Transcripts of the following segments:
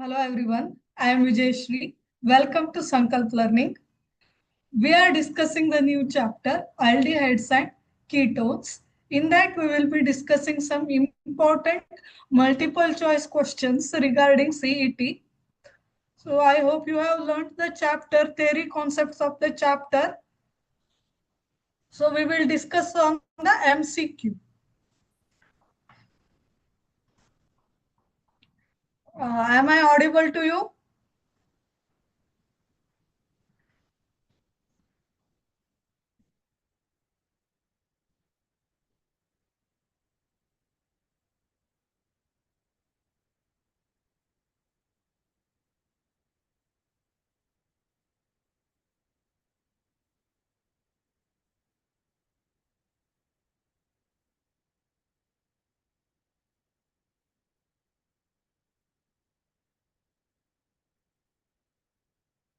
Hello everyone, I am Vijay Shri. Welcome to Sankalp Learning. We are discussing the new chapter aldehydes and ketones. In that, we will be discussing some important multiple choice questions regarding CET. So, I hope you have learned the chapter theory concepts of the chapter. So, we will discuss on the MCQ. Am I audible to you?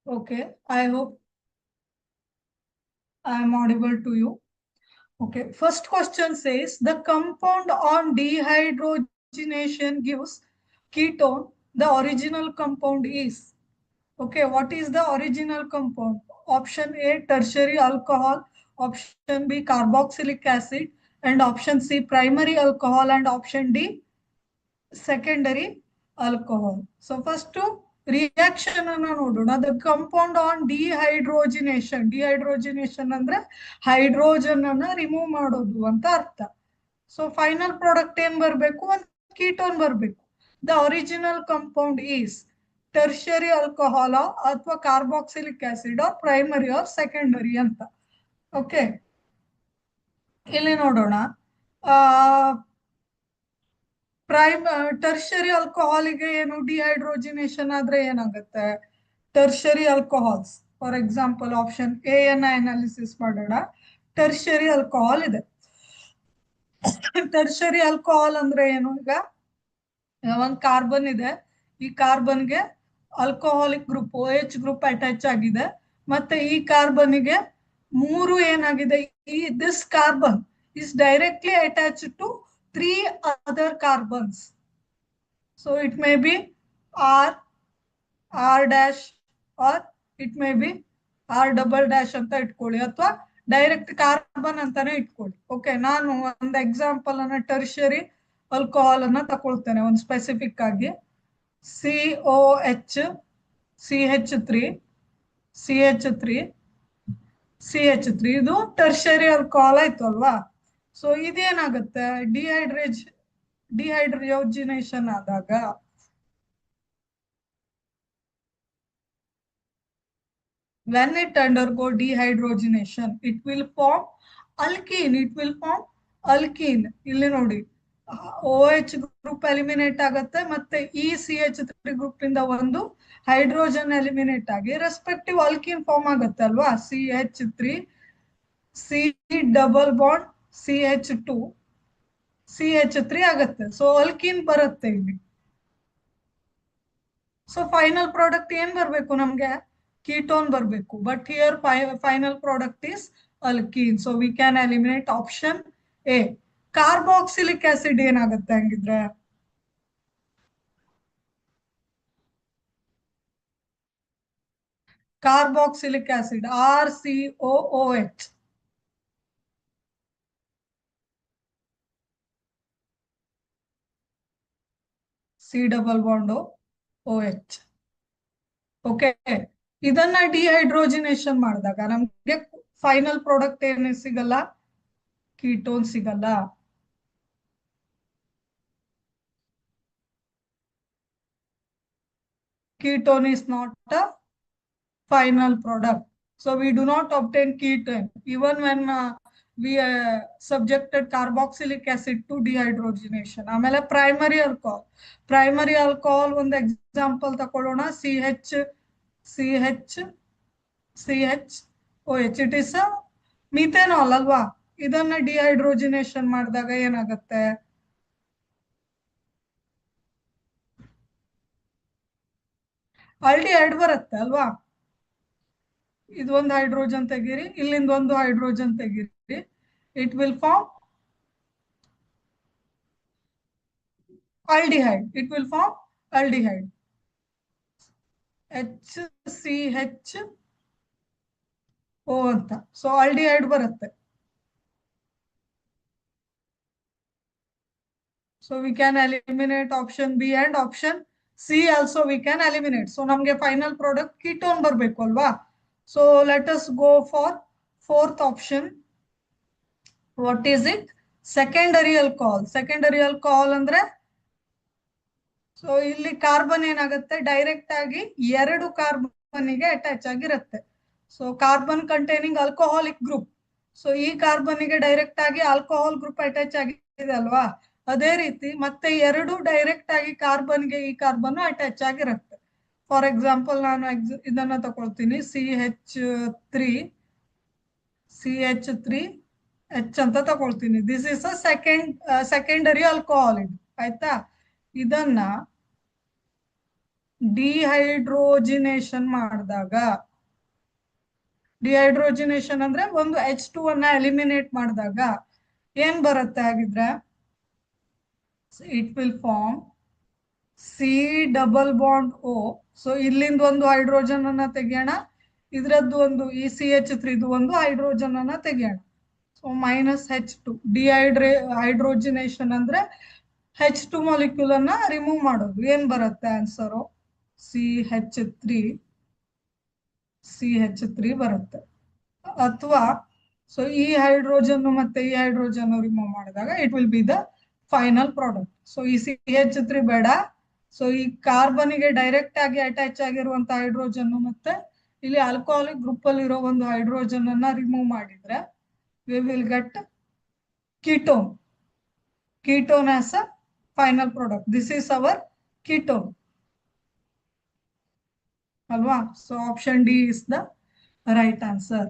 Okay, I hope I am audible to you. Okay, first question says the compound on dehydrogenation gives ketone. The original compound is. Okay, what is the original compound? Option A, tertiary alcohol. Option B, carboxylic acid. And option C, primary alcohol. And option D, secondary alcohol. So first to reaction the compound on dehydrogenation. Dehydrogenation ಅಂದ್ರೆ hydrogen ಅನ್ನ remove ಮಾಡೋದು ಅಂತ ಅರ್ಥ. So final product ಏನ್ ಬರಬೇಕು? ಒಂದು ketone ಬರಬೇಕು. The original compound is tertiary alcohol ಅಥವಾ carboxylic acid or primary or secondary ಅಂತ. ಓಕೆ, ಇಲ್ಲಿ ನೋಡೋಣ. ಟರ್ಷರಿ ಆಲ್ಕೋಹಾಲಿಗೆ ಏನು ಡಿಹೈಡ್ರೋಜಿನೇಷನ್ ಆದ್ರೆ ಏನಾಗುತ್ತೆ? Tertiary alcohols, for example option A ಅನ್ನ ಅನಾಲಿಸಿಸ್ ಮಾಡೋಣ. ಟರ್ಷರಿ ಆಲ್ಕೋಹಾಲ್ ಇದೆ. ಟರ್ಷರಿ ಆಲ್ಕೋಹಾಲ್ ಅಂದ್ರೆ ಏನು? ಈಗ ಒಂದು ಕಾರ್ಬನ್ ಇದೆ, ಈ ಕಾರ್ಬನ್ಗೆ alcoholic group OH group attach ಆಗಿದೆ. ಮತ್ತೆ ಈ ಕಾರ್ಬನ್ಗೆ ಮೂರು ಏನಾಗಿದೆ? ಈ this carbon is directly attached to three other carbons. So it may be R, R dash, or it may be R double dash ಅಂತ ಇಟ್ಕೊಳ್ಳಿ, ಅಥವಾ ಡೈರೆಕ್ಟ್ ಕಾರ್ಬನ್ ಅಂತಾನೆ ಇಟ್ಕೊಳ್ಳಿ. ಓಕೆ, ನಾನು ಒಂದು ಎಕ್ಸಾಂಪಲ್ ಅನ್ನ ಟರ್ಷರಿ ಆಲ್ಕೋಹಾಲ್ ಅನ್ನ ತಗೊಳ್ತೇನೆ ಒಂದು ಸ್ಪೆಸಿಫಿಕ್ ಆಗಿ. COH, CH3, CH3, CH3 ಇದು ಟರ್ಷರಿ ಆಲ್ಕೋಹಾಲ್ ಆಯ್ತು ಅಲ್ವಾ? ಸೊ ಇದೇನಾಗುತ್ತೆ? ಡಿಹೈಡ್ರೋಜಿನೇಷನ್ ಆದಾಗ when it undergo dehydrogenation it will form alkene. It will form alkene. ಇಲ್ಲಿ ನೋಡಿ, OH ಗ್ರೂಪ್ ಎಲಿಮಿನೇಟ್ ಆಗುತ್ತೆ, ಮತ್ತೆ ಈ CH3 ಗ್ರೂಪ್ ಇಂದ ಒಂದು ಹೈಡ್ರೋಜನ್ ಎಲಿಮಿನೇಟ್ ಆಗಿ ರೆಸ್ಪೆಕ್ಟಿವ್ ಅಲ್ಕೀನ್ ಫಾರ್ಮ್ ಆಗುತ್ತೆ ಅಲ್ವಾ? CH3 C double bond CH2 CH3 ಆಗುತ್ತೆ. ಸೊ ಅಲ್ಕೀನ್ ಬರುತ್ತೆ ಇಲ್ಲಿ. ಸೊ ಫೈನಲ್ ಪ್ರಾಡಕ್ಟ್ ಏನ್ ಬರ್ಬೇಕು ನಮ್ಗೆ? ಕೀಟೋನ್ ಬರಬೇಕು. But here final product is alkene. So we can eliminate option A. Carboxylic acid ಏನಾಗುತ್ತೆ ಹಂಗಿದ್ರೆ? Carboxylic acid RCOOH. C double bond OH. Okay, ಇದನ್ನ ಡಿಹೈಡ್ರೋಜಿನೇಷನ್ ಮಾಡಿದಾಗ ನಮ್ಗೆ ಫೈನಲ್ ಪ್ರಾಡಕ್ಟ್ ಏನೇ ಸಿಗಲ್ಲ? ಕೀಟೋನ್ ಸಿಗಲ್ಲ. Ketone is not a final product. So we do not obtain ketone even when we subjected carboxylic acid to dehydrogenation. ಆಮೇಲೆ primary alcohol. Primary alcohol ಒಂದು example ತಕೊಳ್ಳೋಣ. CHOH. It is methanol ಅಲ್ವಾ? ಇದನ್ನ ಡಿಹೈಡ್ರೋಜಿನೇಷನ್ ಮಾಡಿದಾಗ ಏನಾಗುತ್ತೆ? ಆಲ್ಡಿಹೈಡ್ ಬರುತ್ತೆ ಅಲ್ವಾ? ಇದೊಂದು ಹೈಡ್ರೋಜನ್ ತೆಗೀರಿ, ಇಲ್ಲಿಂದ ಒಂದು ಹೈಡ್ರೋಜನ್ ತೆಗೀರಿ. It will form aldehyde. It will form aldehyde. HCHO ಅಂತ. ಸೊ ಆಲ್ಡಿಹೈಡ್ ಬರುತ್ತೆ. So we can eliminate option B and option C also we can eliminate. So ನಮಗೆ final product ketone ಬರಬೇಕು ಅಲ್ವಾ? So let us go for fourth option. What is it? Secondary alcohol. Secondary alcohol ಅಂದ್ರೆ so ಇಲ್ಲಿ carbon ಏನಾಗುತ್ತೆ, direct ಆಗಿ 2 ಕಾರ್ಬನ್ಗೆ attach ಆಗಿರುತ್ತೆ. So carbon containing alcoholic group. So ಈ ಕಾರ್ಬನ್ಗೆ direct ಆಗಿ ಆಲ್ಕೋಹಾಲ್ ಗ್ರೂಪ್ ಅಟ್ಯಾಚ್ ಆಗಿದೆ ಅಲ್ವಾ, ಅದೇ ರೀತಿ ಮತ್ತೆ 2 ಡೈರೆಕ್ಟ್ ಆಗಿ ಕಾರ್ಬನ್ಗೆ ಈ ಕಾರ್ಬನ್ ಅಟ್ಯಾಚ್ ಆಗಿರುತ್ತೆ. ಫಾರ್ ಎಕ್ಸಾಂಪಲ್ ನಾನು ಇದನ್ನ ತಗೊಳ್ತೀನಿ, CH3 H ಅಂತ ತಗೊಳ್ತೀನಿ. This is a secondary alcohol. ಇದು ಆಯ್ತಾ, ಇದನ್ನ ಡಿಹೈಡ್ರೋಜಿನೇಷನ್ ಮಾಡಿದಾಗ, ಡಿಹೈಡ್ರೋಜಿನೇಷನ್ ಅಂದ್ರೆ ಒಂದು H2 ಅನ್ನ ಎಲಿಮಿನೇಟ್ ಮಾಡಿದಾಗ ಏನ್ ಬರುತ್ತೆ ಆಗಿದ್ರೆ, it will form C+O. So ಇಲ್ಲಿಂದ ಒಂದು ಹೈಡ್ರೋಜನ್ ಅನ್ನ ತೆಗೆಯೋಣ, ಇದ್ರದ್ದು ಒಂದು ಈ CH3 ಒಂದು ಹೈಡ್ರೋಜನ್ ಅನ್ನ ತೆಗೆಯೋಣ. ಸೊ -H2 ಹೈಡ್ರೋಜಿನೇಷನ್ ಅಂದ್ರೆ H2 ಮಾಲಿಕ್ಯೂಲ್ ಅನ್ನ ರಿಮೂವ್ ಮಾಡೋದು. ಏನ್ ಬರುತ್ತೆ ಆನ್ಸರು? CH3 ಬರುತ್ತೆ. ಅಥವಾ ಸೊ ಈ ಹೈಡ್ರೋಜನ್ ಮತ್ತೆ ಈ ಹೈಡ್ರೋಜನ್ ರಿಮೂವ್ ಮಾಡಿದಾಗ it will be the final product. So ಈ CH3 ಬೇಡ. ಸೊ ಈ ಕಾರ್ಬನ್ಗೆ ಡೈರೆಕ್ಟ್ ಆಗಿ ಅಟ್ಯಾಚ್ ಆಗಿರುವಂತ ಹೈಡ್ರೋಜನ್ ಮತ್ತೆ ಇಲ್ಲಿ ಆಲ್ಕೋಹಾಲಿಕ್ ಗ್ರೂಪ್ ಅಲ್ಲಿ ಇರೋ ಒಂದು ಹೈಡ್ರೋಜನ್ ಅನ್ನ ರಿಮೂವ್ ಮಾಡಿದ್ರೆ we will get ketone. Ketone as a final product. This is our ketone. Alva? So option D is the right answer.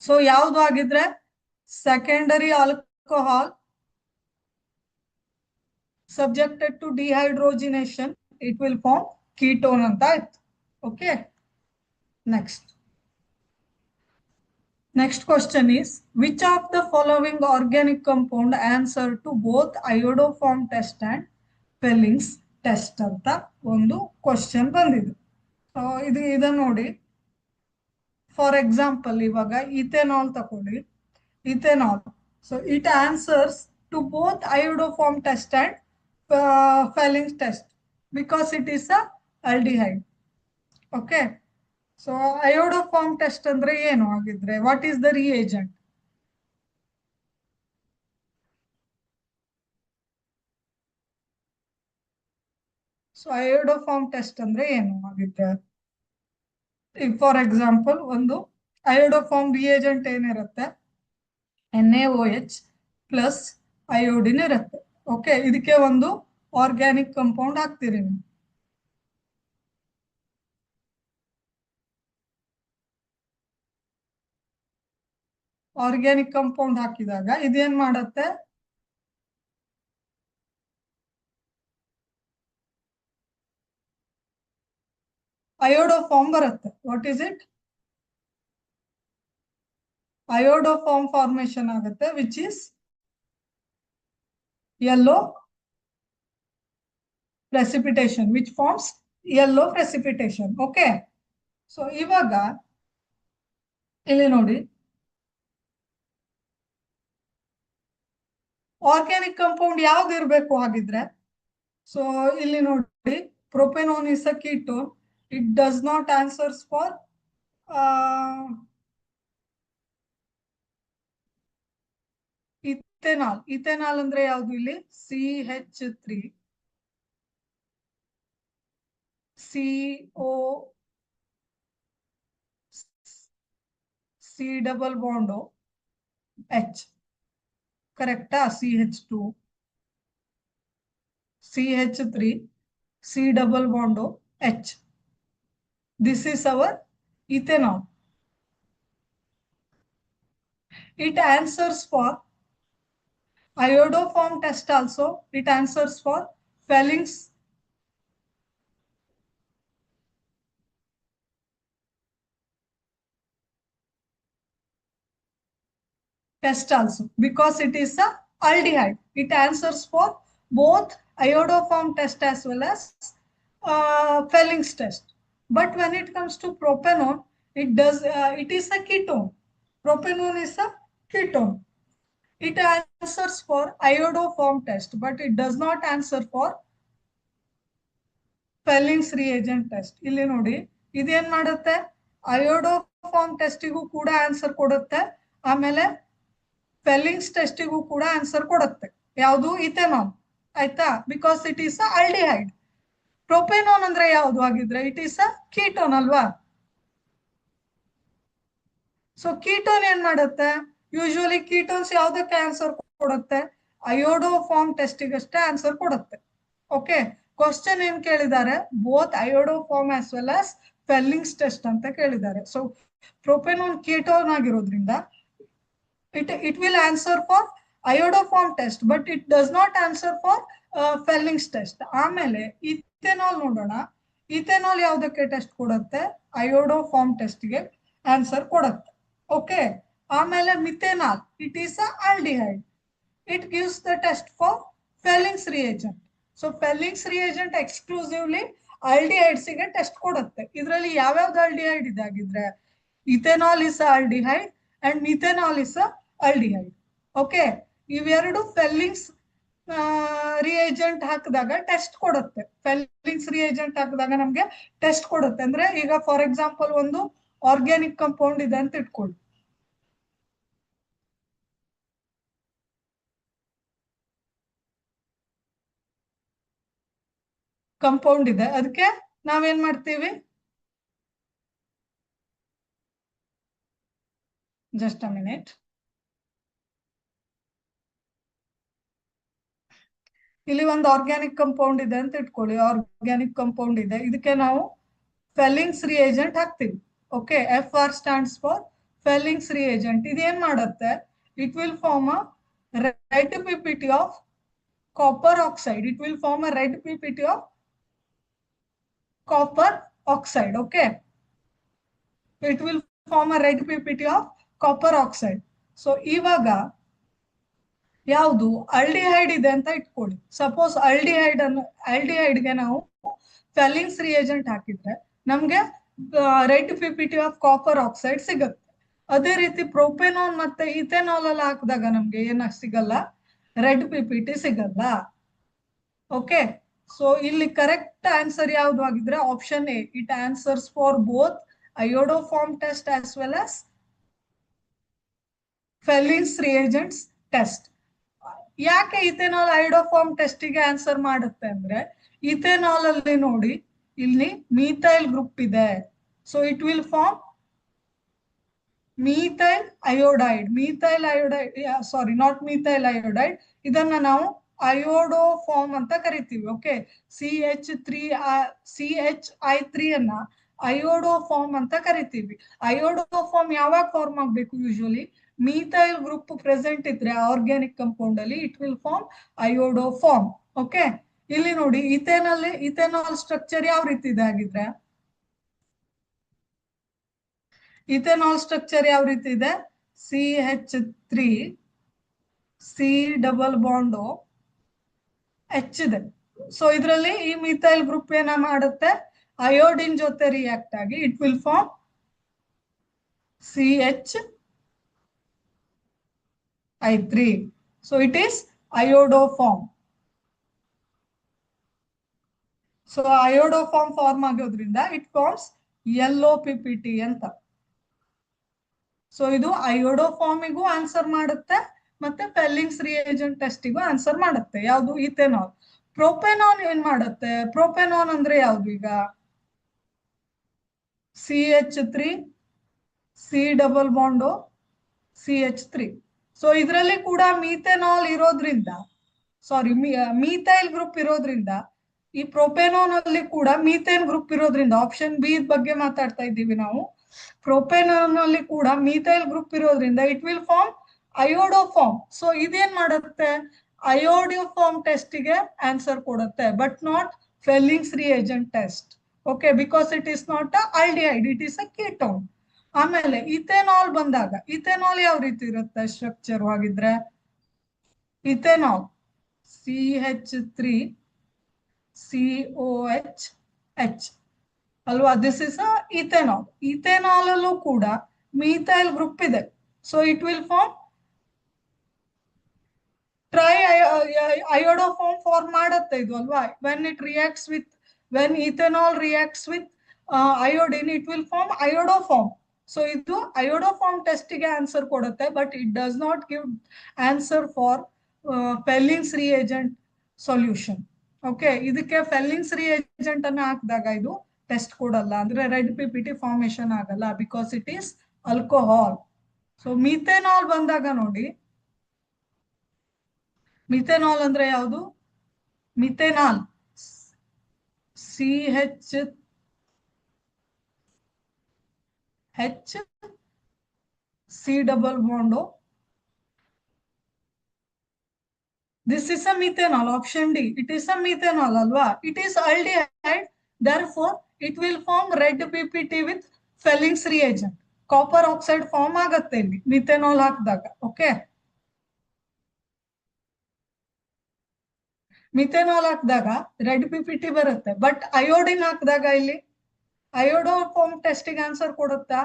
So ಯಾವುದು ಆಗಿದ್ರೆ secondary alcohol subjected to dehydrogenation, it will form ketone ಅಂತ ಆಯ್ತು. Okay. Next question is, which of the following organic compound answer to both iodoform test and Fellings test ಅಂತ ಒಂದು question ಬಂದಿದೆ. So ಇದನ್ನ ನೋಡಿ, for example ಇವಾಗ ethanol ತಕೊಳ್ಳಿ. Ethanol, so it answers to both iodoform test and Fellings test because it is a aldehyde. Okay, so iodoform test ಅಂದ್ರೆ ಏನು ಆಗಿದ್ರೆ, what is the reagent? So iodoform test ಅಂದ್ರೆ ಏನು ಆಗಿದ್ರೆ, ಫಾರ್ ಎಕ್ಸಾಂಪಲ್ ಒಂದು iodoform reagent ಏನಿರುತ್ತೆ, NaOH plus iodine ಇರುತ್ತೆ. Okay, ಇದಕ್ಕೆ ಒಂದು ಆರ್ಗ್ಯಾನಿಕ್ ಕಂಪೌಂಡ್ ಹಾಕ್ತೀರಿ ನೀವು. ಆರ್ಗ್ಯಾನಿಕ್ ಕಂಪೌಂಡ್ ಹಾಕಿದಾಗ ಇದೇನ್ ಮಾಡುತ್ತೆ, iodoform ಬರುತ್ತೆ. What is it? iodoform formation ಆಗುತ್ತೆ, which is yellow precipitation, which forms yellow precipitation. Okay, so ಇವಾಗ ಇಲ್ಲಿ ನೋಡಿ, ಆರ್ಗ್ಯಾನಿಕ್ ಕಂಪೌಂಡ್ ಯಾವ್ದು ಇರಬೇಕು ಹಾಗಿದ್ರೆ? ಸೊ ಇಲ್ಲಿ ನೋಡಿ, propanone is a ketone. It does not answers for ethanol. Ethanol ಅಂದ್ರೆ ಯಾವ್ದು ಇಲ್ಲಿ? CH3 CO C double bond H. ಕರೆಕ್ಟಾ? CH2 CH3 C double bond H. This is our ethanol. It answers for iodoform test also. It answers for Fellings test also because it is a aldehyde. It answers for both iodoform test as well as Felling's test. But when it comes to propanone, it is a ketone. Propanone is a ketone. It answers for iodoform test, but it does not answer for Felling's reagent test. ಇಲ್ಲಿ ನೋಡಿ ಇದೇನ್ ಮಾಡುತ್ತೆ, ಅಯೋಡೋಫಾರ್ಮ್ ಟೆಸ್ಟಿಗೂ ಕೂಡ answer ಕೊಡುತ್ತೆ, ಆಮೇಲೆ ಫೆಲ್ಲಿಂಗ್ಸ್ ಟೆಸ್ಟಿಗೂ ಕೂಡ answer ಕೊಡುತ್ತೆ. ಯಾವುದು? ಇಥೆನಾಲ್. ಆಯ್ತಾ? Because it is a aldehyde. Propanone ಅಂದ್ರೆ ಯಾವುದು ಆಗಿದ್ರೆ? ಇಟ್ ಈಸ್ ಅ ಕೀಟೋನ್ ಅಲ್ವಾ? ಸೊ ಕೀಟೋನ್ ಏನ್ ಮಾಡುತ್ತೆ? ಯೂಶುವಲಿ ಕೀಟೋನ್ಸ್ ಯಾವ್ದಕ್ಕೆ ಆನ್ಸರ್ ಕೊಡುತ್ತೆ? ಅಯೋಡೋಫಾರ್ಮ್ ಟೆಸ್ಟಿಗಷ್ಟೇ ಆನ್ಸರ್ ಕೊಡುತ್ತೆ. ಓಕೆ, ಕ್ವಶನ್ ಏನ್ ಕೇಳಿದ್ದಾರೆ? Both iodoform as well as Fehling's test ಅಂತ ಕೇಳಿದ್ದಾರೆ. ಸೊ ಪ್ರೊಪೆನಾನ್ ಕೀಟೋನ್ ಆಗಿರೋದ್ರಿಂದ it will answer for iodoform test, but it does not answer for Felling's test. ಆಮೇಲೆ ಇಥೆನಾಲ್ ನೋಡೋಣ. ಇಥೆನಾಲ್ ಯಾವುದಕ್ಕೆ ಟೆಸ್ಟ್ ಕೊಡುತ್ತೆ? ಅಯೋಡೋಫಾರ್ಮ್ ಟೆಸ್ಟ್ಗೆ ಆನ್ಸರ್ ಕೊಡುತ್ತೆ. ಓಕೆ, ಆಮೇಲೆ methanol, it is a aldehyde. It gives the test for Felling's reagent. So Felling's reagent exclusively aldehydes ಗೆ test ಕೊಡುತ್ತೆ. ಇದರಲ್ಲಿ ಯಾವ್ಯಾವ್ದು ಆಲ್ಡಿಹೈಡ್ ಇದಾಗಿದ್ರೆ ethanol is aldehyde and methanol is aldehyde. Okay, ಇವೆರಡು ಫೆಲ್ಲಿಂಗ್ಸ್ ರಿಯೇಜೆಂಟ್ ಹಾಕಿದಾಗ test ಕೊಡುತ್ತೆ. ಫೆಲ್ಲಿಂಗ್ಸ್ reagent ಹಾಕಿದಾಗ ನಮ್ಗೆ ಟೆಸ್ಟ್ ಕೊಡುತ್ತೆ. ಅಂದ್ರೆ ಈಗ ಫಾರ್ ಎಕ್ಸಾಂಪಲ್ ಒಂದು ಆರ್ಗ್ಯಾನಿಕ್ ಕಂಪೌಂಡ್ ಇದೆ ಅಂತ ಇಟ್ಕೊಳ್ಳಿ. ಕಂಪೌಂಡ್ ಇದೆ, ಅದಕ್ಕೆ ನಾವೇನ್ ಮಾಡ್ತೀವಿ? Just a minute. ಇಲ್ಲಿ ಒಂದು ಆರ್ಗ್ಯಾನಿಕ್ ಕಂಪೌಂಡ್ ಇದೆ ಅಂತ ಇಟ್ಕೊಳ್ಳಿ. ಆರ್ಗ್ಯಾನಿಕ್ ಕಂಪೌಂಡ್ ಇದೆ, ಇದಕ್ಕೆ ನಾವು ಫೆಲ್ಲಿಂಗ್ಸ್ ರಿಯೇಜೆಂಟ್ ಹಾಕ್ತೀವಿ. Okay, FR stands for Fehling's reagent. ಇದೇನ್ ಮಾಡುತ್ತೆ? It will form a red PPT of copper oxide. It will form a red PPT of copper oxide. Okay, it will form a red PPT of copper oxide. So ಇವಾಗ ಯಾವುದು aldehyde ಇದೆ ಅಂತ ಇಟ್ಕೊಳ್ಳಿ. Suppose ಆಲ್ಡಿಹೈಡ್ಗೆ ನಾವು Fehling's reagent ಹಾಕಿದ್ರೆ ನಮ್ಗೆ red PPT of copper oxide ಸಿಗುತ್ತೆ. ಅದೇ ರೀತಿ ಪ್ರೊಪೆನಾನ್ ಮತ್ತೆ ಇಥೆನಾಲ್ ಅಲ್ಲಿ ಹಾಕಿದಾಗ ನಮ್ಗೆ ಏನ ಸಿಗಲ್ಲ? ರೆಡ್ PPT ಸಿಗಲ್ಲ. ಓಕೆ, ಸೊ ಇಲ್ಲಿ ಕರೆಕ್ಟ್ ಆನ್ಸರ್ ಯಾವ್ದು ಆಗಿದ್ರೆ option A. It answers for both iodoform test as well as Fehling's reagents test. ಯಾಕೆ ಇಥೆನಾಲ್ ಅಯೋಡೋಫಾರ್ಮ್ ಟೆಸ್ಟಿಗೆ ಆನ್ಸರ್ ಮಾಡುತ್ತೆ ಅಂದ್ರೆ, ಇಥೆನಾಲ್ ಅಲ್ಲಿ ನೋಡಿ ಇಲ್ಲಿ ಮೀಥೈಲ್ ಗ್ರೂಪ್ ಇದೆ. So it will form methyl iodide. Sorry, not methyl iodide. ಇದನ್ನ ನಾವು ಅಯೋಡೋಫಾರ್ಮ್ ಅಂತ ಕರಿತೀವಿ. ಓಕೆ, CHI3 ಅನ್ನ ಅಯೋಡೋಫಾರ್ಮ್ ಅಂತ ಕರಿತೀವಿ. ಅಯೋಡೋಫಾರ್ಮ್ ಯಾವಾಗ ಫಾರ್ಮ್ ಆಗ್ಬೇಕು? ಯೂಶುವಲಿ ಮೀಥೈಲ್ ಗ್ರೂಪ್ ಪ್ರೆಸೆಂಟ್ ಇದ್ರೆ ಆರ್ಗ್ಯಾನಿಕ್ ಕಂಪೌಂಡ್ ಅಲ್ಲಿ ಇಟ್ ವಿಲ್ ಫಾರ್ಮ್ ಅಯೋಡೋಫಾರ್ಮ್. ಓಕೆ, ಇಲ್ಲಿ ನೋಡಿ ಇಥೆನಾಲ್ ಸ್ಟ್ರಕ್ಚರ್ ಯಾವ ರೀತಿ ಇದೆ ಆಗಿದ್ರೆ? ಇಥೆನಾಲ್ ಸ್ಟ್ರಕ್ಚರ್ ಯಾವ ರೀತಿ ಇದೆ? CH3 C double bond H ಇದೆ. ಸೊ ಇದರಲ್ಲಿ ಈ ಮಿಥೈಲ್ ಗ್ರೂಪ್ ಏನ ಮಾಡುತ್ತೆ? ಅಯೋಡಿನ್ ಜೊತೆ ರಿಯಾಕ್ಟ್ ಆಗಿ it will form CHI3. So it is iodoform. So iodoform form ಆಗೋದ್ರಿಂದ ಇಟ್ ಫಾರ್ಮ್ಸ್ ಯೆಲ್ಲೋ PPT ಅಂತ. ಸೊ ಇದು ಅಯೋಡೋಫಾರ್ಮಿಗೂ ಆನ್ಸರ್ ಮಾಡುತ್ತೆ ಮತ್ತೆ ಫೆಲ್ಲಿಂಗ್ಸ್ ರಿಯೇಜೆಂಟ್ ಟೆಸ್ಟಿಗೂ ಆನ್ಸರ್ ಮಾಡುತ್ತೆ. ಯಾವುದು? ಇಥೆನಾಲ್. ಪ್ರೊಪೆನಾನ್ ಏನ್ ಮಾಡುತ್ತೆ? ಪ್ರೊಪೆನಾನ್ ಅಂದ್ರೆ ಯಾವ್ದು? ಈಗ CH3 C double bond CH3. So ಇದರಲ್ಲಿ ಕೂಡ ಮೀಥೆನಾಲ್ ಇರೋದ್ರಿಂದ, ಸಾರಿ ಮೀಥೈಲ್ ಗ್ರೂಪ್ ಇರೋದ್ರಿಂದ, ಈ ಪ್ರೊಪೆನಾನ್ ಅಲ್ಲಿ ಕೂಡ ಮೀಥೇನ್ ಗ್ರೂಪ್ ಇರೋದ್ರಿಂದ, ಆಪ್ಷನ್ ಬಿ ಬಗ್ಗೆ ಮಾತಾಡ್ತಾ ಇದ್ದೀವಿ ನಾವು. ಪ್ರೊಪೆನಾನ್ ಅಲ್ಲಿ ಕೂಡ ಮೀಥೈಲ್ ಗ್ರೂಪ್ ಇರೋದ್ರಿಂದ it will form iodoform. So ಇದೇನ್ ಮಾಡುತ್ತೆ? ಅಯೋಡೋಫಾರ್ಮ್ ಟೆಸ್ಟಿಗೆ ಆನ್ಸರ್ ಕೊಡುತ್ತೆ, but not Fehling's reagent test. Okay, because it is not a aldehyde, it is a ketone. ಆಮೇಲೆ ಇಥೆನಾಲ್ ಬಂದಾಗ ಇಥೆನಾಲ್ ಯಾವ ರೀತಿ ಇರುತ್ತೆ ಸ್ಟ್ರಕ್ಚರ್ ಆಗಿದ್ರೆ? ಇಥೆನಾಲ್ CH3 COH ಅಲ್ವಾ. This is a ethanol. Ethanol ಅಲ್ಲೂ ಕೂಡ ಮೀಥೈಲ್ ಗ್ರೂಪ್ ಇದೆ. So it will form tri iodoform form ಮಾಡುತ್ತೆ ಇದು ಅಲ್ವಾ. When ethanol reacts with iodine it will form iodoform. So ಇದು ಅಯೋಡೋಫಾರ್ಮ್ ಟೆಸ್ಟಿಗೆ ಆನ್ಸರ್ ಕೊಡುತ್ತೆ, but it does not give answer for Fehling's reagent solution. Okay, ಇದಕ್ಕೆ Fehling's reagent ಅನ್ನ ಹಾಕಿದಾಗ ಇದು ಟೆಸ್ಟ್ ಕೊಡಲ್ಲ, ಅಂದ್ರೆ ರೆಡ್ PPT ಫಾರ್ಮೇಶನ್ ಆಗಲ್ಲ, because it is alcohol. So methanol ಬಂದಾಗ ನೋಡಿ, ಮಿಥೆನಾಲ್ ಅಂದ್ರೆ ಯಾವುದು? Methanol C double bond O. This is a methanol, option D. It is a methanol alwa. It is aldehyde, therefore it will form red PPT with Fellings reagent. Copper oxide form ಆಗುತ್ತೆ ಇಲ್ಲಿ methanol ಹಾಕಿದಾಗ. Okay, methanol ಹಾಕಿದಾಗ red PPT ಬರುತ್ತೆ, but iodine ಹಾಕಿದಾಗ ಇಲ್ಲಿ ಅಯೋಡೋಫಾರ್ಮ್ ಟೆಸ್ಟಿಗೆ answer ಕೊಡುತ್ತಾ?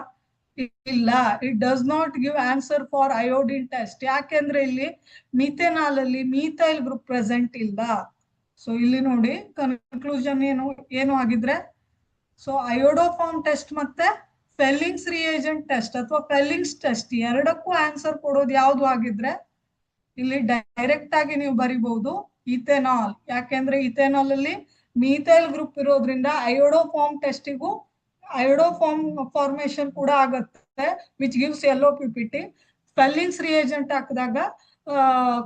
ಇಲ್ಲ, it does not give answer for iodine test. ಯಾಕೆಂದ್ರೆ ಇಲ್ಲಿ ಮಿಥೆನಾಲ್ ಅಲ್ಲಿ ಮೀಥೈಲ್ ಗ್ರೂಪ್ ಪ್ರೆಸೆಂಟ್ ಇಲ್ಲ. ಸೊ ಇಲ್ಲಿ ನೋಡಿ ಕನ್ಕ್ಲೂಷನ್ ಏನು ಆಗಿದ್ರೆ, ಸೊ ಅಯೋಡೋಫಾರ್ಮ್ ಟೆಸ್ಟ್ ಮತ್ತೆ ಫೆಲ್ಲಿಂಗ್ಸ್ ರಿಯೇಜೆಂಟ್ ಟೆಸ್ಟ್ ಅಥವಾ ಫೆಲ್ಲಿಂಗ್ಸ್ ಟೆಸ್ಟ್ ಎರಡಕ್ಕೂ ಆನ್ಸರ್ ಕೊಡೋದು ಯಾವ್ದು ಆಗಿದ್ರೆ ಇಲ್ಲಿ ಡೈರೆಕ್ಟ್ ಆಗಿ ನೀವು ಬರಿಬಹುದು ಇಥೆನಾಲ್. ಯಾಕೆಂದ್ರೆ ಇಥೆನಾಲ್ ಅಲ್ಲಿ ಮೀಥೈಲ್ ಗ್ರೂಪ್ ಇರೋದ್ರಿಂದ ಅಯೋಡೋಫಾರ್ಮ್ ಟೆಸ್ಟಿಗೂ ಅಯೋಡೋಫಾರ್ಮ್ ಫಾರ್ಮೇಶನ್ ಕೂಡ ಆಗುತ್ತೆ, which gives yellow PPT. Fehling's reagent ಹಾಕಿದಾಗ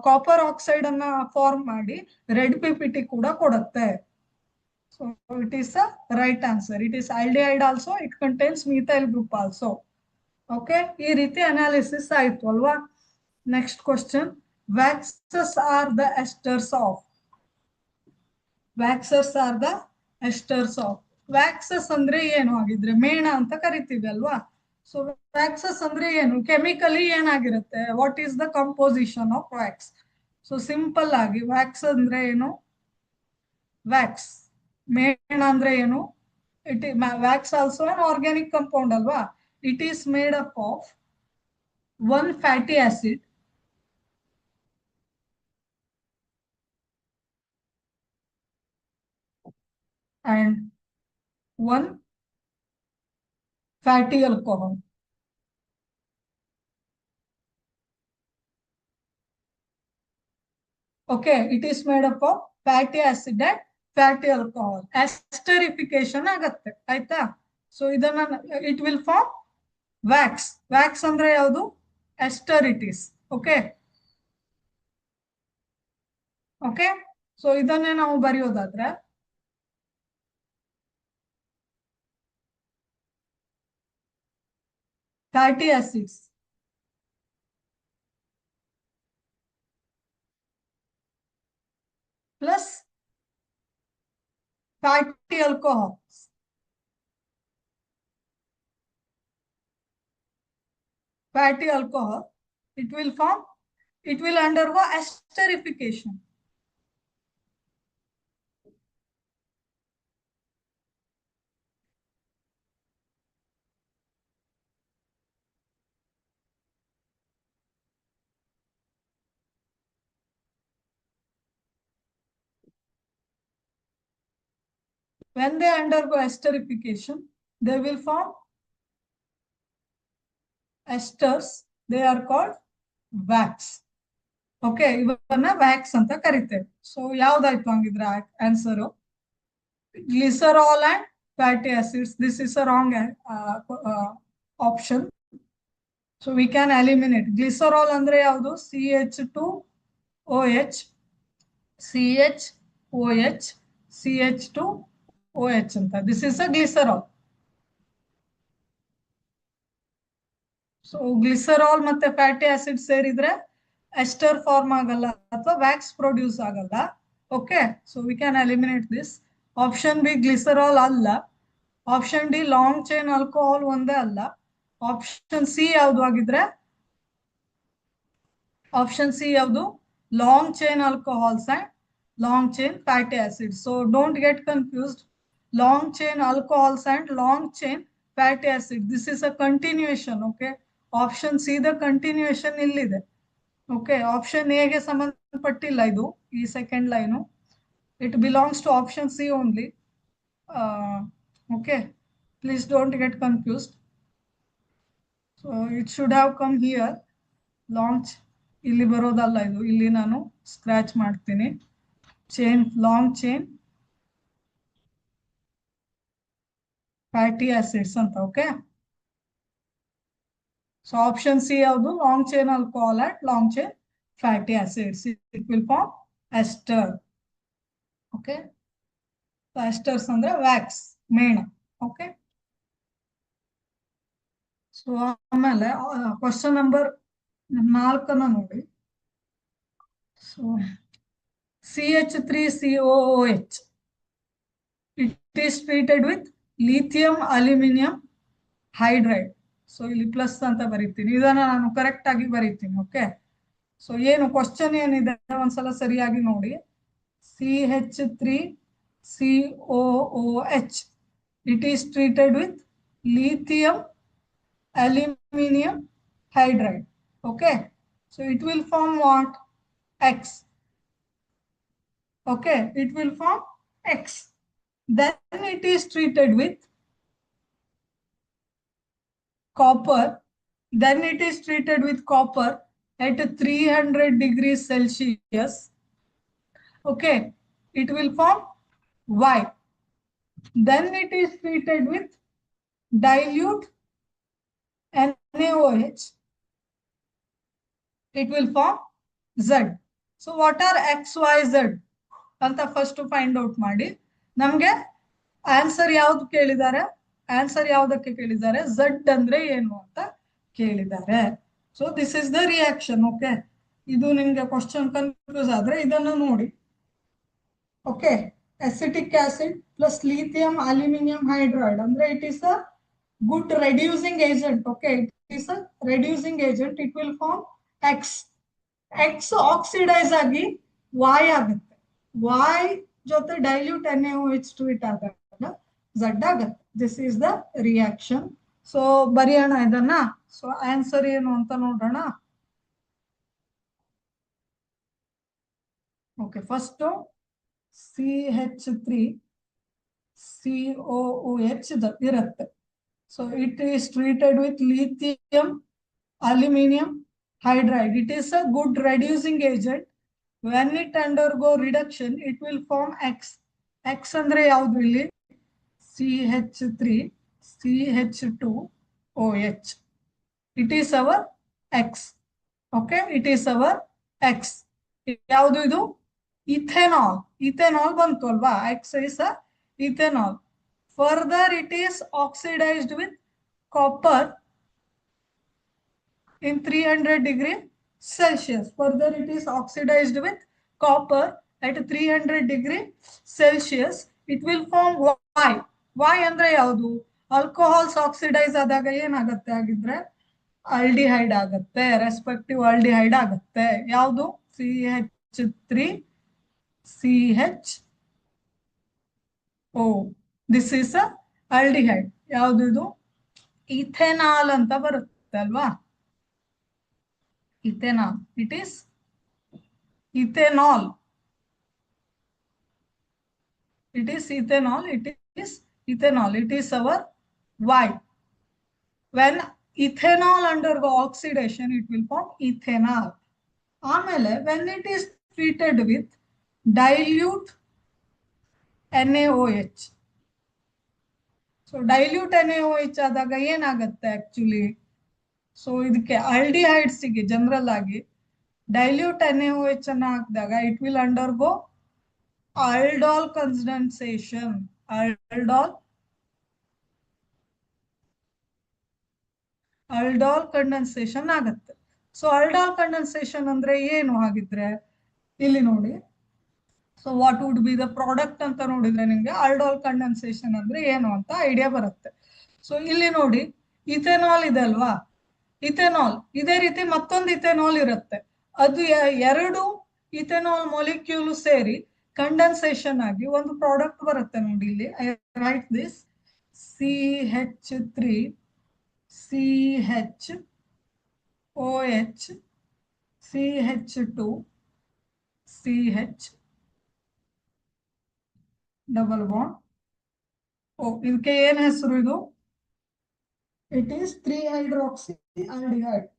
ಕಾಪರ್ ಆಕ್ಸೈಡ್ ಅನ್ನ ಫಾರ್ಮ್ ಮಾಡಿ ರೆಡ್ PPT ಕೂಡ ಕೊಡುತ್ತೆ. So it is a right answer. It is aldehyde also, it contains methyl group also. Okay, ಈ ರೀತಿ ಅನಾಲಿಸಿಸ್ ಆಯ್ತು ಅಲ್ವಾ. Next question, waxes are the esters of. Waxes are the esters of. Waxes ಅಂದ್ರೆ ಏನು ಆಗಿದ್ರೆ ಮೇಣ ಅಂತ ಕರಿತೀವಿ ಅಲ್ವಾ. ಸೊ ವ್ಯಾಕ್ಸಸ್ ಅಂದ್ರೆ ಏನು? ಕೆಮಿಕಲಿ ಏನಾಗಿರುತ್ತೆ? What is the composition of wax? So simple ಆಗಿ ವ್ಯಾಕ್ಸ್ ಅಂದ್ರೆ ಏನು? ವ್ಯಾಕ್ಸ್ ಮೇಣ ಅಂದ್ರೆ ಏನು? Wax also an organic compound ಅಲ್ವಾ. It is made up of one fatty acid and one fatty alcohol. Okay, it is made up of fatty acid and fatty alcohol. Esterification ಆಗುತ್ತೆ ಆಯ್ತಾ. So ಇದನ್ನ it will form wax. Wax ಅಂದ್ರೆ ಯಾವುದು? ester it is. Okay, okay. So ಇದನ್ನೇ ನಾವು ಬರೆಯೋದಾದ್ರೆ fatty acids plus fatty alcohols. Fatty alcohol, it will undergo esterification. When they undergo esterification, they will form esters. They are called wax. Okay, ಇವನ್ನ wax ಅಂತ ಕರಿತೇವೆ. So ಯಾವ್ದಾಯ್ತು ಹಂಗಿದ್ರೆ answer? Glycerol and fatty acids. This is a wrong option. So we can eliminate. Glycerol ಅಂದ್ರೆ ಯಾವುದು? CH2OH, CHOH, CH2OH ಅಂತ. This is a glycerol. So glycerol ಮತ್ತೆ fatty acid ಸೇರಿದ್ರೆ ester form ಆಗಲ್ಲ ಅಥವಾ ವ್ಯಾಕ್ಸ್ ಪ್ರೊಡ್ಯೂಸ್ ಆಗಲ್ಲ. Okay, so we can eliminate this. Option B glycerol ಅಲ್ಲ. Option D long chain alcohol ಒಂದೇ ಅಲ್ಲ. ಆಪ್ಷನ್ ಸಿ ಯಾವುದು ಆಗಿದ್ರೆ? ಆಪ್ಷನ್ ಸಿ ಯಾವುದು? Long chain alcohols and long chain fatty acids. So don't get confused. Long chain alcohols and long chain fatty acid. This is a continuation. Okay. Option C the continuation illide. Okay. Option A ಗೆ ಸಂಬಂಧಪಟ್ಟಿಲ್ಲ ಇದು ಈ second line. It belongs to option C only. Okay. Please don't get confused. So it should have come here. Launch ಇಲ್ಲಿ ಬರೋದಲ್ಲ ಇದು. ಇಲ್ಲಿ ನಾನು scratch ಮಾಡ್ತೀನಿ. Chain, long chain fatty acids ಅಂತ. Okay. So option C ಯಾವುದು? Long chain alcohol and long chain fatty acids. It will form ester. Okay. So esters ಅಂದ್ರೆ wax, ಮೇಣ. Okay. So ಆಮೇಲೆ ಕ್ವಶನ್ ನಂಬರ್ 4 ನೋಡಿ. So CH3COOH. It is treated with lithium aluminum hydride. So ಇಲ್ಲಿ plus ಅಂತ ಬರೀತೀನಿ. ಇದನ್ನ ನಾನು correct ಆಗಿ ಬರೀತೀನಿ. ಓಕೆ. ಸೊ ಏನು ಕ್ವಶನ್ ಏನಿದೆ ಒಂದ್ಸಲ ಸರಿಯಾಗಿ ನೋಡಿ. CH3COOH. It is treated with lithium aluminum hydride. Okay. So it will form what? X. Okay. It will form X. Then it is treated with copper. Then it is treated with copper at 300 degrees Celsius. Okay. It will form Y. Then it is treated with dilute NaOH. It will form Z. So what are X, Y, Z? ಅಂತ first find out ಮಾಡಿ. ನಮ್ಗೆ answer ಯಾವ್ದು ಕೇಳಿದ್ದಾರೆ? Answer ಯಾವ್ದಕ್ಕೆ ಕೇಳಿದ್ದಾರೆ? Z ಅಂದ್ರೆ ಏನು ಅಂತ ಕೇಳಿದ್ದಾರೆ. So this is the reaction. Okay. ಇದು ನಿಮ್ಗೆ ಕ್ವಶನ್ ಕನ್ಫ್ಯೂಸ್ ಆದ್ರೆ ಇದನ್ನು ನೋಡಿ. Okay. Acetic acid plus lithium aluminium hydride ಅಂದ್ರೆ it is a good reducing agent. Okay. It is a reducing agent. It will form X. X oxidise ಆಗಿ Y ಆಗುತ್ತೆ. Y ಜೊತೆ dilute NaOH treat ಆದಾಗ Z ಆಗುತ್ತೆ. This is the reaction. So ಬರೆಯೋಣ ಇದನ್ನ. So answer ಏನು ಅಂತ ನೋಡೋಣ. ಓಕೆ. ಫಸ್ಟ್ CH3COOH ಇರುತ್ತೆ. So it is treated with lithium aluminium hydride. It is a good reducing agent. When it undergo reduction, it will form X. X andre yavdu illi? CH3CH2OH. It is our X. Okay. It is our X. Yavdu idu? Ethanol. Ethanol bantu alva. X is a ethanol. Further, it is oxidized with copper in 300 degrees Celsius. Further, it is oxidized with copper at 300 degrees Celsius. It will form Y. Y andre yavdu? Alcohols oxidize ಆದಾಗ ಏನಾಗುತ್ತೆ ಆಗಿದ್ರೆ aldehyde ಆಗುತ್ತೆ. Respective aldehyde ಆಗುತ್ತೆ. ಯಾವುದು? CH3CHO. This is a aldehyde. ಯಾವುದು ಇದು? Ethanol ಅಂತ ಬರುತ್ತೆ ಅಲ್ವಾ? ethanol. It is ethanol. It is ethanol. It is ethanol. It is our Y. When ethanol undergo oxidation, it will form ethanol. ಆಮೇಲೆ when it is treated with dilute NaOH. So dilute NaOH ಆದಾಗ ಏನಾಗುತ್ತೆ actually? So ಇದಕ್ಕೆ ಆಲ್ಡಿಹೈಡ್ಸ್ಗೆ general ಆಗಿ dilute NaOH ಅನ್ನ ಹಾಕಿದಾಗ it will undergo aldol condensation. aldol condensation ಆಗುತ್ತೆ. So aldol condensation ಅಂದ್ರೆ ಏನು ಹಾಗಿದ್ರೆ ಇಲ್ಲಿ ನೋಡಿ. So what would be the product ಅಂತ ನೋಡಿದ್ರೆ ನಿಮ್ಗೆ aldol condensation ಅಂದ್ರೆ ಏನು ಅಂತ ಐಡಿಯಾ ಬರುತ್ತೆ. ಸೊ ಇಲ್ಲಿ ನೋಡಿ ಇಥೆನಾಲ್ ಇದೆ ಅಲ್ವಾ? ಇಥೆನಾಲ್ ಇದೇ ರೀತಿ ಮತ್ತೊಂದು ಇಥೆನಾಲ್ ಇರುತ್ತೆ. ಅದು ಎರಡು ಇಥೆನಾಲ್ ಮಾಲಿಕ್ಯೂಲ್ ಸೇರಿ ಕಂಡೆನ್ಸೇಷನ್ ಆಗಿ ಒಂದು ಪ್ರಾಡಕ್ಟ್ ಬರುತ್ತೆ ನೋಡಿ ಇಲ್ಲಿ. I write this CH3 CHOH CH2 CH double bond O. ಇದಕ್ಕೆ ಏನ್ ಹೆಸರು? ಇದು it is 3-hydroxy aldehyde.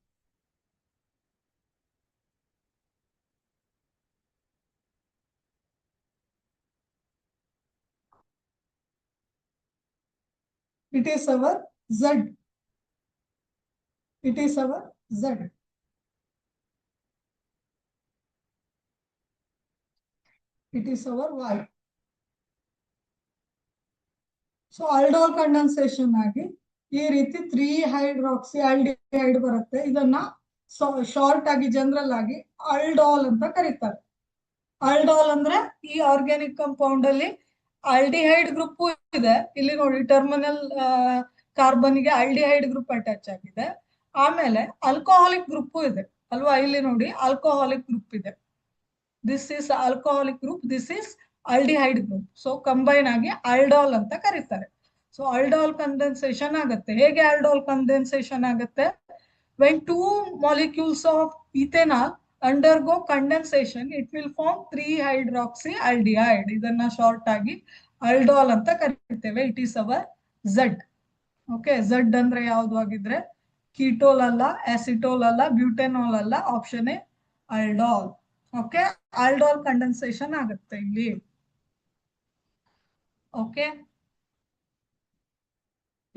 It is our Z. It is our Z. It is our Y. So aldol condensation ಆಗಿ ಈ ರೀತಿ 3-hydroxy aldehyde ಬರುತ್ತೆ. ಇದನ್ನ short ಆಗಿ ಜನರಲ್ ಆಗಿ ಆಲ್ಡೋಲ್ ಅಂತ ಕರೀತಾರೆ. ಆಲ್ಡೋಲ್ ಅಂದ್ರೆ ಈ ಆರ್ಗ್ಯಾನಿಕ್ ಕಾಂಪೌಂಡ್ ಅಲ್ಲಿ ಆಲ್ಡಿಹೈಡ್ ಗ್ರೂಪ್ ಇದೆ. ಇಲ್ಲಿ ನೋಡಿ ಟರ್ಮಿನಲ್ ಕಾರ್ಬನ್ ಗೆ ಆಲ್ಡಿಹೈಡ್ ಗ್ರೂಪ್ ಅಟ್ಯಾಚ್ ಆಗಿದೆ. ಆಮೇಲೆ ಆಲ್ಕೋಹಾಲಿಕ್ ಗ್ರೂಪ್ ಇದೆ ಅಲ್ವಾ? ಇಲ್ಲಿ ನೋಡಿ ಆಲ್ಕೋಹಾಲಿಕ್ ಗ್ರೂಪ್ ಇದೆ. This is alcoholic group, this is aldehyde group. So combine ಆಗಿ ಆಲ್ಡೋಲ್ ಅಂತ ಕರೀತಾರೆ. ಸೊ ಆಲ್ಡೋಲ್ ಕಂಡೆನ್ಸೇಷನ್ ಆಗುತ್ತೆ. ಹೇಗೆ ಆಲ್ಡೋಲ್ ಕಂಡೆನ್ಸೇಷನ್ ಆಗುತ್ತೆ? When 2 molecules of ethanol undergo condensation, it will form 3-hydroxy aldehyde. ಇದನ್ನ ಶಾರ್ಟ್ ಆಗಿ ಆಲ್ಡೋಲ್ ಅಂತ ಕರೀತೇವೆ. It is our Z. Okay, Z ಅಂದ್ರೆ ಯಾವ್ದು ಆಗಿದ್ರೆ ಕೀಟೋಲ್ ಅಲ್ಲ, ಆಸಿಟೋಲ್ ಅಲ್ಲ, ಬ್ಯೂಟೆನಾಲ್ ಅಲ್ಲ, ಆಪ್ಷನ್ ಎ ಆಲ್ಡೋಲ್. ಓಕೆ, ಆಲ್ಡೋಲ್ ಕಂಡೆನ್ಸೇಷನ್ ಆಗುತ್ತೆ ಇಲ್ಲಿ. ಓಕೆ,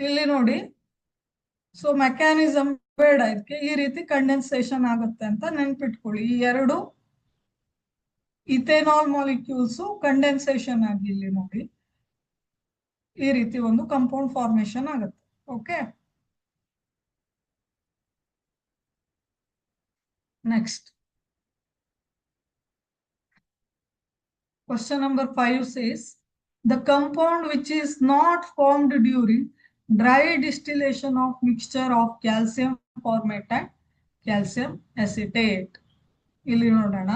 ಇಲ್ಲಿ ನೋಡಿ. ಸೊ ಮೆಕ್ಯಾನಿಸಮ್ ಬೇಡ ಇದಕ್ಕೆ, ಈ ರೀತಿ ಕಂಡೆನ್ಸೇಷನ್ ಆಗುತ್ತೆ ಅಂತ ನೆನ್ಪಿಟ್ಕೊಳ್ಳಿ. ಈ ಎರಡು ಇಥೆನಾಲ್ ಮಾಲಿಕ್ಯೂಲ್ಸ್ ಕಂಡೆನ್ಸೇಷನ್ ಆಗಿ ಇಲ್ಲಿ ನೋಡಿ ಈ ರೀತಿ ಒಂದು ಕಂಪೌಂಡ್ ಫಾರ್ಮೇಶನ್ ಆಗುತ್ತೆ. Okay, next question number 5 says the compound which is not formed during dry distillation of mixture of calcium formate and calcium acetate. ಇಲ್ಲಿ ನೋಡೋಣ.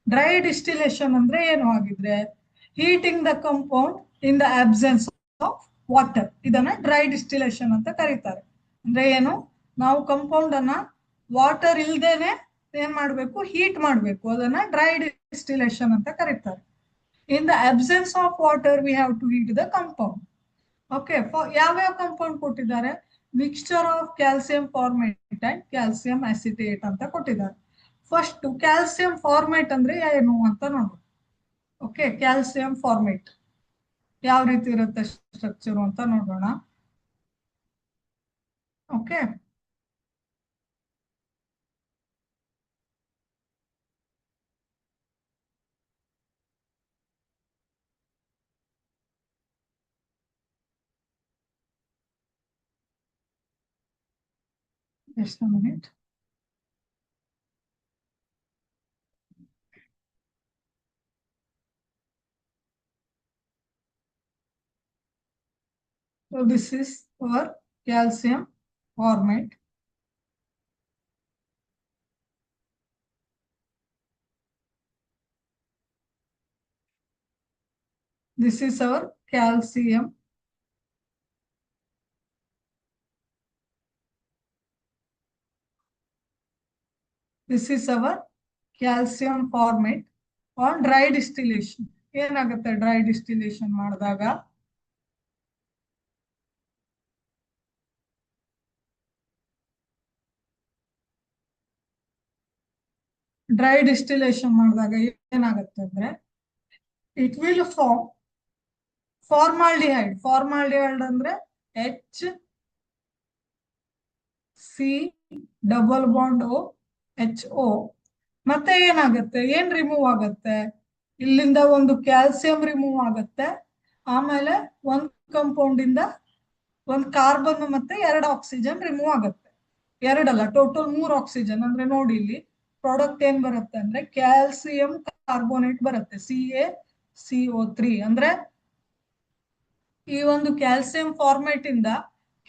ಡ್ರೈ ಡಿಸ್ಟಿಲೇಷನ್ ಅಂದ್ರೆ ಏನು ಆಗಿದ್ರೆ heating the compound in the absence of water. ಇದನ್ನ dry distillation ಅಂತ ಕರೀತಾರೆ. ಅಂದ್ರೆ ಏನು? ನಾವು ಕಂಪೌಂಡ್ ಅನ್ನ ವಾಟರ್ ಇಲ್ದೇನೆ ಏನ್ ಮಾಡ್ಬೇಕು? ಹೀಟ್ ಮಾಡ್ಬೇಕು. ಅದನ್ನ ಡ್ರೈ ಡಿಸ್ಟಿಲೇಷನ್ ಅಂತ ಕರೀತಾರೆ. In the absence of water, we have to heat the compound. Okay, ಯಾವ ಕಂಪೌಂಡ್ ಕೊಟ್ಟಿದ್ದಾರೆ? Mixture of calcium formate and calcium acetate ಅಂತ ಕೊಟ್ಟಿದ್ದಾರೆ. ಫಸ್ಟ್ ಕ್ಯಾಲ್ಸಿಯಂ ಫಾರ್ಮೇಟ್ ಅಂದ್ರೆ ಏನು ಅಂತ ನೋಡೋಣ. ಓಕೆ, ಕ್ಯಾಲ್ಸಿಯಂ ಫಾರ್ಮೇಟ್ ಯಾವ ರೀತಿ ಇರುತ್ತೆ ಸ್ಟ್ರಕ್ಚರ್ ಅಂತ ನೋಡೋಣ. Okay, just a minute. So this is our calcium formate. This is our calcium. This is our calcium formate on dry distillation. ಏನಾಗುತ್ತೆ ಡ್ರೈ ಡಿಸ್ಟಿಲೇಷನ್ ಮಾಡಿದಾಗ? ಡ್ರೈ ಡಿಸ್ಟಿಲೇಷನ್ ಮಾಡಿದಾಗ ಏನಾಗುತ್ತೆ ಅಂದ್ರೆ it will form formaldehyde. Formaldehyde ಅಂದ್ರೆ HC≡O. ಮತ್ತೆ ಏನಾಗುತ್ತೆ? ಏನ್ remove ಆಗುತ್ತೆ? ಇಲ್ಲಿಂದ ಒಂದು ಕ್ಯಾಲ್ಸಿಯಂ ರಿಮೂವ್ ಆಗುತ್ತೆ. ಆಮೇಲೆ ಒಂದ್ ಕಂಪೌಂಡ್ ಇಂದ ಒಂದ್ ಕಾರ್ಬನ್ ಮತ್ತೆ 2 ಆಕ್ಸಿಜನ್ ರಿಮೂವ್ ಆಗುತ್ತೆ. 2 ಅಲ್ಲ, ಟೋಟಲ್ 3 ಆಕ್ಸಿಜನ್. ಅಂದ್ರೆ ನೋಡಿ ಇಲ್ಲಿ ಪ್ರಾಡಕ್ಟ್ ಏನ್ ಬರುತ್ತೆ ಅಂದ್ರೆ ಕ್ಯಾಲ್ಸಿಯಂ ಕಾರ್ಬೋನೇಟ್ ಬರುತ್ತೆ, CaCO3. ಅಂದ್ರೆ ಈ ಒಂದು ಕ್ಯಾಲ್ಸಿಯಂ ಫಾರ್ಮೇಟ್ ಇಂದ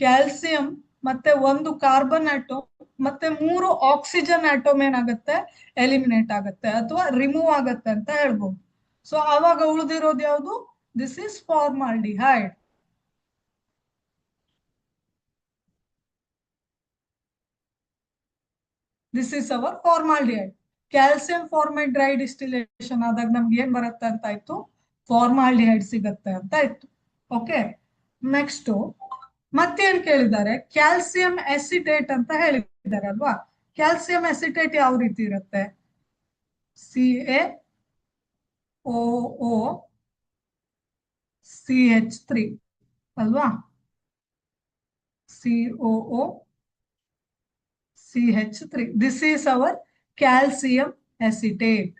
ಕ್ಯಾಲ್ಸಿಯಂ ಮತ್ತೆ ಒಂದು ಕಾರ್ಬನ್ ಆಟೋಮ್ ಮತ್ತೆ 3 ಆಕ್ಸಿಜನ್ ಆಟೋಮ್ ಏನಾಗುತ್ತೆ? ಎಲಿಮಿನೇಟ್ ಆಗುತ್ತೆ ಅಥವಾ ರಿಮೂವ್ ಆಗುತ್ತೆ ಅಂತ ಹೇಳ್ಬೋದು. ಸೊ ಅವಾಗ ಉಳಿದಿರೋದು ಯಾವುದು? This is formaldehyde. This is our formaldehyde. Calcium format dry distillation ಆದಾಗ ನಮ್ಗೆ ಏನ್ ಬರುತ್ತೆ ಅಂತ ಆಯ್ತು? ಫಾರ್ಮಾಲ್ಡಿಹೈಡ್ ಸಿಗತ್ತೆ ಅಂತ ಆಯ್ತು. ಓಕೆ, ನೆಕ್ಸ್ಟ್ ಮತ್ತೇನ್ ಕೇಳಿದ್ದಾರೆ? ಕ್ಯಾಲ್ಸಿಯಂ ಅಸಿಟೇಟ್ ಅಂತ ಹೇಳಿದ್ದಾರೆ ಅಲ್ವಾ? ಕ್ಯಾಲ್ಸಿಯಂ ಅಸಿಟೇಟ್ ಯಾವ ರೀತಿ ಇರುತ್ತೆ? CaOO CH3 ಅಲ್ವಾ? CoOCH3. This is our calcium acetate.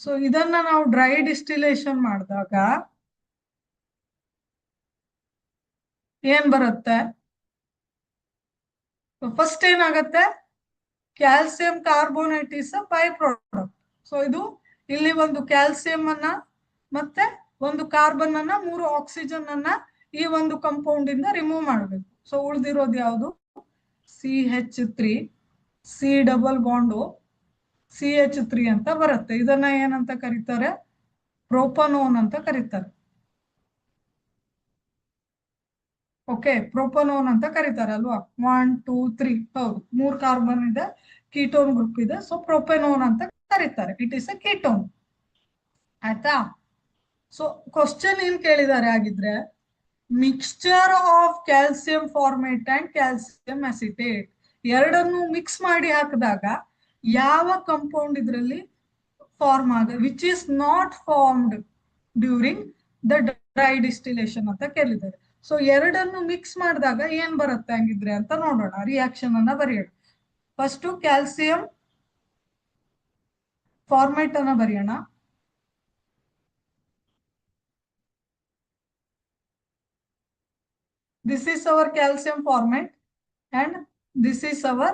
So ಇದನ್ನ ನಾವು ಡ್ರೈ ಡಿಸ್ಟಿಲೇಷನ್ ಮಾಡಿದಾಗ ಏನ್ ಬರುತ್ತೆ? ಫಸ್ಟ್ ಏನಾಗತ್ತೆ? Calcium carbonate is a by product. So ಇದು ಇಲ್ಲಿ ಒಂದು ಕ್ಯಾಲ್ಸಿಯಂ ಅನ್ನ ಮತ್ತೆ ಒಂದು ಕಾರ್ಬನ್ ಅನ್ನ, 3 ಆಕ್ಸಿಜನ್ ಅನ್ನ ಈ ಒಂದು ಕಂಪೌಂಡ್ ಇಂದ ರಿಮೂವ್ ಮಾಡಬೇಕು. ಸೊ ಉಳಿದಿರೋದು ಯಾವುದು? CH3 C⁻CH3 ಅಂತ ಬರುತ್ತೆ. ಇದನ್ನ ಏನಂತ ಕರೀತಾರೆ? ಪ್ರೋಪನೋನ್ ಅಂತ ಕರೀತಾರೆ. ಓಕೆ, ಪ್ರೋಪನೋನ್ ಅಂತ ಕರೀತಾರೆ ಅಲ್ವಾ? 1 2 3 ಹೌದು, 3 ಕಾರ್ಬನ್ ಇದೆ, ಕೀಟೋನ್ ಗ್ರೂಪ್ ಇದೆ. ಸೊ ಪ್ರೋಪೆನೋನ್ ಅಂತ ಕರೀತಾರೆ. It is a ketone. ಆಯ್ತಾ? ಸೊ ಕ್ವಶನ್ ಏನ್ ಕೇಳಿದ್ದಾರೆ ಆಗಿದ್ರೆ, mixture of calcium formate and calcium acetate ಎರಡನ್ನು ಮಿಕ್ಸ್ ಮಾಡಿ ಹಾಕಿದಾಗ ಯಾವ ಕಂಪೌಂಡ್ ಇದರಲ್ಲಿ form which is not formed during the dry distillation ಅಂತ ಕೇಳಿದ್ದಾರೆ. ಸೊ ಎರಡನ್ನು ಮಿಕ್ಸ್ ಮಾಡಿದಾಗ ಏನ್ ಬರುತ್ತೆ ಹಂಗಿದ್ರೆ ಅಂತ ನೋಡೋಣ. ರಿಯಾಕ್ಷನ್ ಅನ್ನ ಬರೆಯೋಣ. ಫಸ್ಟ್ ಕ್ಯಾಲ್ಸಿಯಂ ಫಾರ್ಮೇಟ್ ಅನ್ನ ಬರೆಯೋಣ. This is our calcium formate and this is our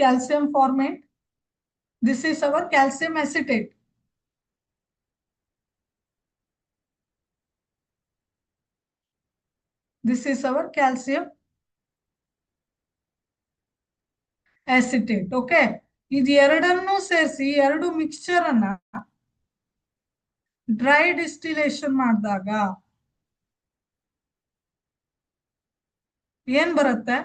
calcium formate. This is our calcium acetate. This is our calcium acetate. Okay. ಇದು ಎರಡನ್ನೂ ಸೇರಿಸಿ ಎರಡು ಮಿಕ್ಸ್ಚರ್ ಅನ್ನ ಡ್ರೈ ಡಿಸ್ಟಿಲೇಷನ್ ಮಾಡಿದಾಗ ಏನ್ ಬರುತ್ತೆ?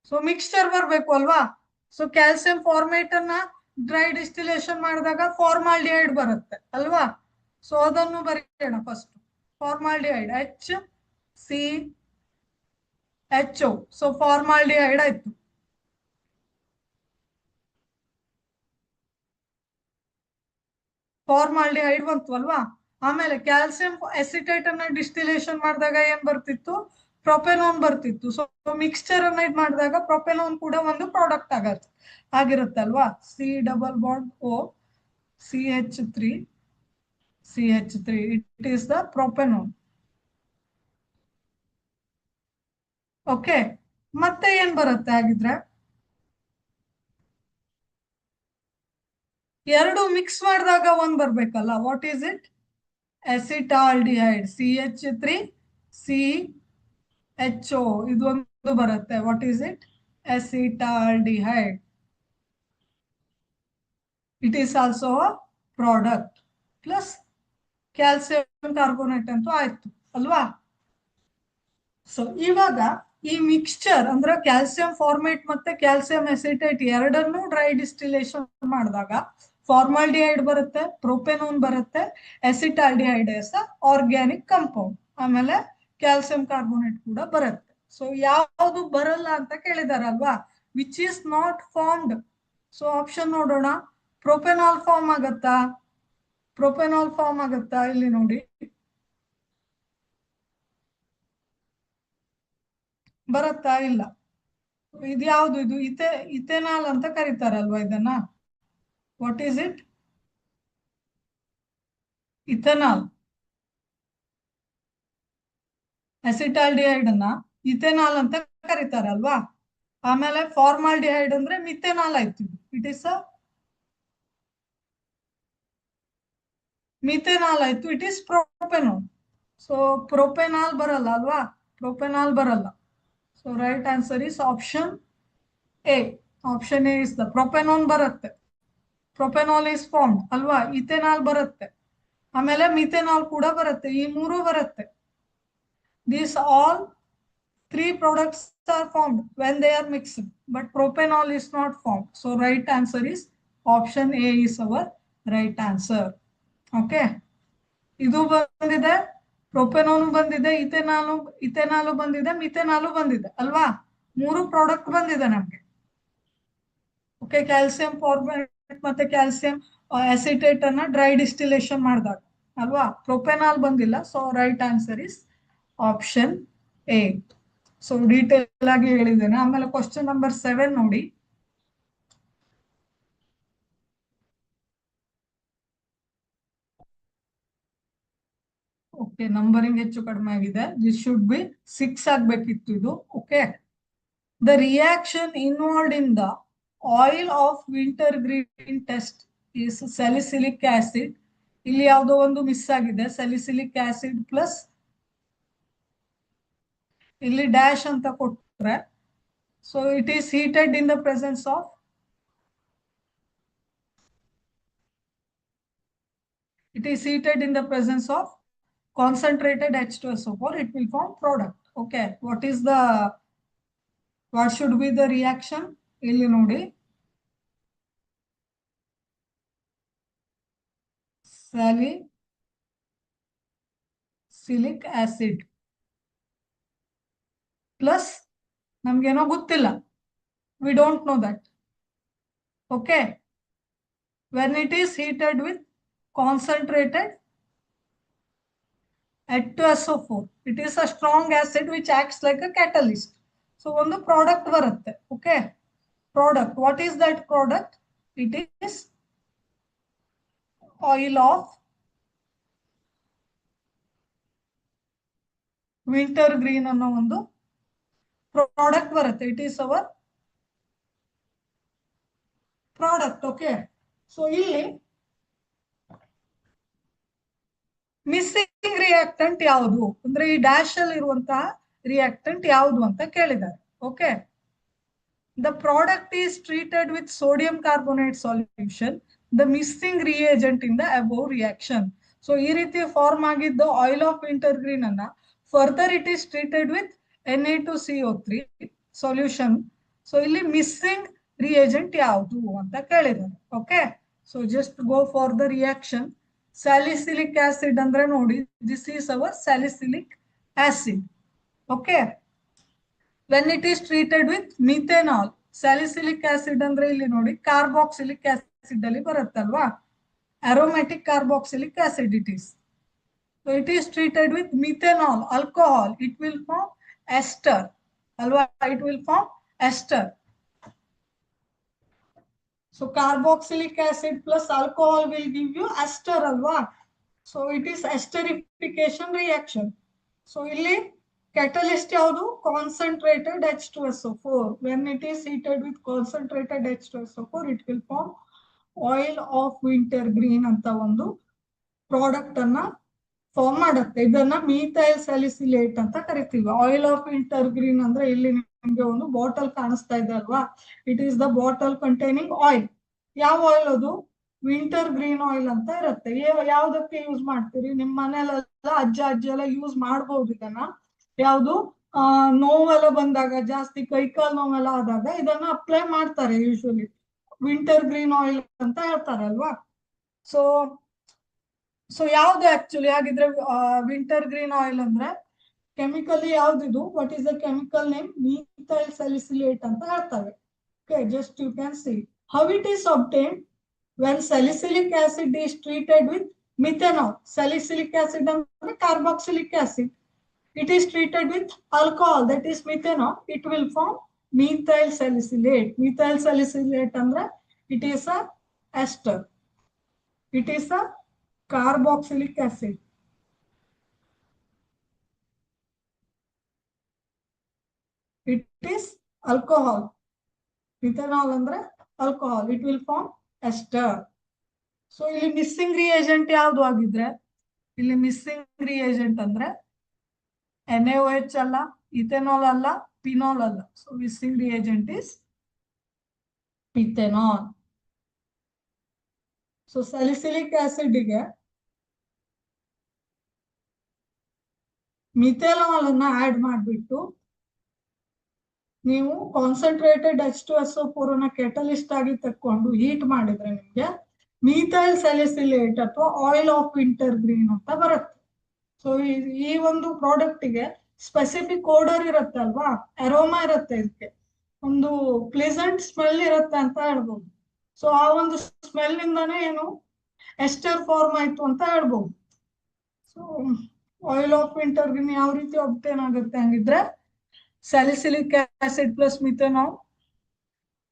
ಸೊ ಮಿಕ್ಸ್ಚರ್ ಬರ್ಬೇಕು ಅಲ್ವಾ? ಸೊ ಕ್ಯಾಲ್ಸಿಯಂ ಫಾರ್ಮೇಟ್ ಅನ್ನ ಡ್ರೈ ಡಿಸ್ಟಿಲೇಷನ್ ಮಾಡಿದಾಗ ಫಾರ್ಮಾಲ್ಡಿಹೈಡ್ ಬರುತ್ತೆ ಅಲ್ವಾ? ಸೊ ಅದನ್ನು ಬರೆಯೋಣ first. Formaldehyde HCHO. So formaldehyde ಆಯ್ತು. ಫಾರ್ಮಾಲ್ಡಿಹೈಡ್ ಬಂತು ಅಲ್ವಾ? ಆಮೇಲೆ ಕ್ಯಾಲ್ಸಿಯಂ ಅಸಿಟೇಟ್ ಅನ್ನ ಡಿಸ್ಟಿಲೇಷನ್ ಮಾಡಿದಾಗ ಏನ್ ಬರ್ತಿತ್ತು? ಪ್ರೊಪೆನೋನ್ ಬರ್ತಿತ್ತು. ಸೊ ಮಿಕ್ಸ್ಚರ್ ಅನ್ನ ಇದ್ ಮಾಡಿದಾಗ ಪ್ರೊಪೆನೋನ್ ಕೂಡ ಒಂದು ಪ್ರಾಡಕ್ಟ್ ಆಗಿರುತ್ತೆ ಅಲ್ವಾ? C⁻CH3 it is the propanone. Okay, ಮತ್ತೆ ಏನ್ ಬರುತ್ತೆ ಹಾಗಿದ್ರೆ? ಎರಡು ಮಿಕ್ಸ್ ಮಾಡಿದಾಗ ಒಂದ್ ಬರ್ಬೇಕಲ್ಲ. What is it? Acetaldehyde CH3CHO ಇದೊಂದು ಬರುತ್ತೆ. What is it? Acetaldehyde. It is also a product. Plus calcium carbonate ಅಂತೂ ಆಯ್ತು ಅಲ್ವಾ? ಸೊ ಇವಾಗ ಈ ಮಿಕ್ಸ್ಚರ್ ಅಂದ್ರೆ ಕ್ಯಾಲ್ಸಿಯಂ ಫಾರ್ಮೇಟ್ ಮತ್ತೆ ಕ್ಯಾಲ್ಸಿಯಂ ಅಸಿಟೇಟ್ ಎರಡನ್ನೂ ಡ್ರೈ ಡಿಸ್ಟಿಲೇಷನ್ ಮಾಡಿದಾಗ ಫಾರ್ಮಾಲ್ಡಿಹೈಡ್ ಬರುತ್ತೆ, ಪ್ರೊಪೆನೋನ್ ಬರುತ್ತೆ, ಅಸಿಟಾಲ್ಡಿಹೈಡ್ ಎಸ್ ಆರ್ಗ್ಯಾನಿಕ್ ಕಂಪೌಂಡ್, ಆಮೇಲೆ ಕ್ಯಾಲ್ಸಿಯಂ ಕಾರ್ಬೋನೇಟ್ ಕೂಡ ಬರುತ್ತೆ. ಸೊ ಯಾವುದು ಬರಲ್ಲ ಅಂತ ಕೇಳಿದಾರಲ್ವಾ? Which is not formed. So option ನೋಡೋಣ. ಪ್ರೊಪೆನಾಲ್ ಫಾರ್ಮ್ ಆಗತ್ತಾ? ಪ್ರೊಪೆನಾಲ್ ಫಾರ್ಮ್ ಆಗತ್ತಾ? ಇಲ್ಲಿ ನೋಡಿ, ಬರತ್ತಾ? ಇಲ್ಲ. ಇದ್ಯಾವುದು? ಇದು ಇಥೆನಾಲ್ ಅಂತ ಕರೀತಾರಲ್ವಾ ಇದನ್ನ? What is it? Ethanol. Acetaldehyde ಅನ್ನ ಇಥೆನಾಲ್ ಅಂತ ಕರೀತಾರಲ್ವಾ? ಆಮೇಲೆ ಫಾರ್ಮಾಲ್ಡಿಹೈಡ್ ಅಂದ್ರೆ ಮಿಥೆನಾಲ್ ಆಯ್ತು. ಇಟ್ ಇಸ್ ಮಿಥೆನಾಲ್ ಆಯ್ತು, it is propanol. So propanol ಬರಲ್ಲ ಅಲ್ವಾ, ಪ್ರೊಪೆನಾಲ್ ಬರಲ್ಲ. So right answer is option A. Option A is the propanol ಬರುತ್ತೆ. ಪ್ರೊಪೆನಾಲ್ ಇಸ್ ಫಾರ್ಮ್ಡ್ ಅಲ್ವಾ, ಇಥೆನಾಲ್ ಬರುತ್ತೆ, ಆಮೇಲೆ ಮಿಥೆನಾಲ್ ಕೂಡ ಬರುತ್ತೆ, ಈ ಮೂರು ಬರುತ್ತೆ. These all three products are formed when they are mixed, but propanol is not formed. So right answer is option A is our right answer. Okay. ಇದು ಬಂದಿದೆ, ಪ್ರೊಪೆನಾಲ್ ಬಂದಿದೆ, ಇಥೆನಾಲು ಬಂದಿದೆ, ಮಿಥೆನಾಲು ಬಂದಿದೆ ಅಲ್ವಾ, ಮೂರು ಪ್ರಾಡಕ್ಟ್ ಬಂದಿದೆ ನಮ್ಗೆ. ಓಕೆ, ಕ್ಯಾಲ್ಸಿಯಂ ಫಾರ್ಮೇಟ್ ಮತ್ತೆ ಕ್ಯಾಲ್ಸಿಯಂ ಅಸಿಟೇಟ್ ಅನ್ನ ಡ್ರೈ ಡಿಸ್ಟಿಲೇಷನ್ ಮಾಡಿದಾಗ ಅಲ್ವಾ, ಪ್ರೊಪೆನಾಲ್ ಬಂದಿಲ್ಲ. So right answer is option A. So detail ಆಗಿ ಹೇಳಿದ್ದೇನೆ. ಆಮೇಲೆ ಕ್ವಶನ್ ನಂಬರ್ 7 ನೋಡಿ. ಓಕೆ, ನಂಬರಿಂಗ್ ಹೆಚ್ಚು ಕಡಿಮೆ ಆಗಿದೆ. ದಿಸ್ ಶುಡ್ ಬಿ 6 ಆಗ್ಬೇಕಿತ್ತು ಇದು. Okay, the reaction involved in the oil of winter green test is salicylic acid. ಇಲ್ಲಿ ಯಾವುದೋ ಒಂದು ಮಿಸ್ ಆಗಿದೆ, ಸ್ಯಾಲಿಸಿಲಿಕ್ ಆಸಿಡ್ ಪ್ಲಸ್ ಇಲ್ಲಿ ಡ್ಯಾಶ್ ಅಂತ ಕೊಟ್ರೆ. So it is heated in the presence of, it is heated in the presence of concentrated H2SO4, it will form product. Okay, what should be the reaction? Illi nodi, salicylic acid plus namgeno gottilla, we don't know that. Okay, when it is heated with concentrated H2SO4, it is a strong acid which acts like a catalyst. So ಒಂದು product ಬರುತ್ತೆ. Okay, product, what is that product? It is oil of winter green ಅನ್ನೋ ಒಂದು product ಬರುತ್ತೆ. It is hour product. Okay, so ಇಲ್ಲಿ missing reactant ಯಾವುದು ಅಂದ್ರೆ ಈ dash ಅಲ್ಲಿ ಇರುವಂತಹ ರಿಯಾಕ್ಟೆಂಟ್ ಯಾವುದು ಅಂತ ಕೇಳಿದ್ದಾರೆ. Okay, the product is treated with sodium carbonate solution, the missing reagent in the above reaction. So ಈ ರೀತಿ ಫಾರ್ಮ್ ಆಗಿದ್ದು ಆಯಿಲ್ ಆಫ್ ವಿಂಟರ್ ಗ್ರೀನ್ ಅನ್ನ further it is treated with Na2CO3 solution. So ಇಲ್ಲಿ missing reagent ಯಾವುದು ಅಂತ ಕೇಳಿದ್ದಾರೆ. Okay, so just go for the reaction. Salicylic acid ಅಂದ್ರೆ ನೋಡಿ, this is our salicylic acid. Okay, when it is treated with methanol, salicylic acid ಅಂದ್ರೆ ಇಲ್ಲಿ ನೋಡಿ carboxylic acid ಅಲ್ಲಿ ಬರುತ್ತಲ್ವಾ, aromatic carboxylic acid it is. So it is treated with methanol, alcohol, it will form ester alva, it will form ester. So carboxylic acid plus alcohol will give you ester alva. So it is esterification reaction. So illi catalyst yaudu? Concentrated H2SO4. When it is heated with concentrated H2SO4, it will form oil of winter green anta ಒಂದು product ಅನ್ನ form ಮಾಡುತ್ತೆ. ಇದನ್ನ methyl salicylate ಅಂತ ಕರಿತೀವಿ. Oil of winter green ಅಂದ್ರೆ ಇಲ್ಲಿ ನಿಮ್ಗೆ ಒಂದು ಬಾಟಲ್ ಕಾಣಿಸ್ತಾ ಇದೆ ಅಲ್ವಾ, it is the bottle containing oil. ಯಾವ ಆಯಿಲ್ ಅದು? ವಿಂಟರ್ ಗ್ರೀನ್ ಆಯಿಲ್ ಅಂತ ಇರುತ್ತೆ. ಯಾವ್ದಕ್ಕೆ ಯೂಸ್ ಮಾಡ್ತೀರಿ? ನಿಮ್ ಮನೆಯಲ್ಲೆಲ್ಲ ಅಜ್ಜಿ ಎಲ್ಲ ಯೂಸ್ ಮಾಡ್ಬೋದು ಇದನ್ನ. ಯಾವುದು ನೋವೆಲ್ಲ ಬಂದಾಗ, ಜಾಸ್ತಿ ಕೈಕಾಲ್ ನೋವೆಲ್ಲ ಆದಾಗ ಇದನ್ನ ಅಪ್ಲೈ ಮಾಡ್ತಾರೆ ಯೂಶುವಲಿ. ವಿಂಟರ್ ಗ್ರೀನ್ ಆಯಿಲ್ ಅಂತ ಹೇಳ್ತಾರೆ ಅಲ್ವಾ. ಸೊ ಯಾವ್ದು ಆಕ್ಚುಲಿ ಆಗಿದ್ರೆ ವಿಂಟರ್ ಗ್ರೀನ್ ಆಯಿಲ್ ಅಂದ್ರೆ chemically ಯಾವ್ದಿದು? What is the chemical name? Methyl salicylate ಅಂತ ಹೇಳ್ತಾರೆ. Okay, just you can C how it is obtained when salicylic acid is treated with methanol. Salicylic acid ಅಂದ್ರೆ carboxylic acid, it is treated with alcohol, that is methanol, it will form methyl salicylate. Methyl salicylate ಅಂದ್ರೆ it is a ester, it is a carboxylic acid. It is alcohol. Methanol andre alcohol, it will form ester. So ಇಲ್ಲಿ missing reagent ಯಾವ್ದು ಆಗಿದ್ರೆ, ಇಲ್ಲಿ missing reagent ಅಂದ್ರೆ NaOH ಅಲ್ಲ, ethanol ಅಲ್ಲ, phenol ಅಲ್ಲ. So missing reagent is ethanol. So salicylic ಆಸಿಡ್ಗೆ methanol ಅನ್ನ ಆಡ್ ಮಾಡಿಬಿಟ್ಟು ನೀವು ಕಾನ್ಸಂಟ್ರೇಟೆಡ್ H2SO4 ಅನ್ನ ಕೆಟಲಿಸ್ಟ್ ಆಗಿ ತಕೊಂಡು ಹೀಟ್ ಮಾಡಿದ್ರೆ ನಿಮ್ಗೆ ಮೀಥೈಲ್ ಸ್ಯಾಲಿಸಿಲೇಟ್ ಅಥವಾ ಆಯಿಲ್ ಆಫ್ ವಿಂಟರ್ ಗ್ರೀನ್ ಅಂತ ಬರುತ್ತೆ. ಸೊ ಈ ಒಂದು ಪ್ರಾಡಕ್ಟ್ ಗೆ ಸ್ಪೆಸಿಫಿಕ್ ಓಡರ್ ಇರುತ್ತೆ ಅಲ್ವಾ, ಅರೋಮಾ ಇರುತ್ತೆ, ಇದಕ್ಕೆ ಒಂದು ಪ್ಲೆಸೆಂಟ್ ಸ್ಮೆಲ್ ಇರುತ್ತೆ ಅಂತ ಹೇಳ್ಬೋದು. ಸೊ ಆ ಒಂದು ಸ್ಮೆಲ್ ನಿಂದಾನೇ ಏನು ಎಸ್ಟರ್ ಫಾರ್ಮ್ ಆಯ್ತು ಅಂತ ಹೇಳ್ಬೋದು. So oil of winter green ಯಾವ ರೀತಿ ಒಬ್ಟೇನ್ ಆಗುತ್ತೆ ಹಂಗಿದ್ರೆ, salicylic acid plus methanol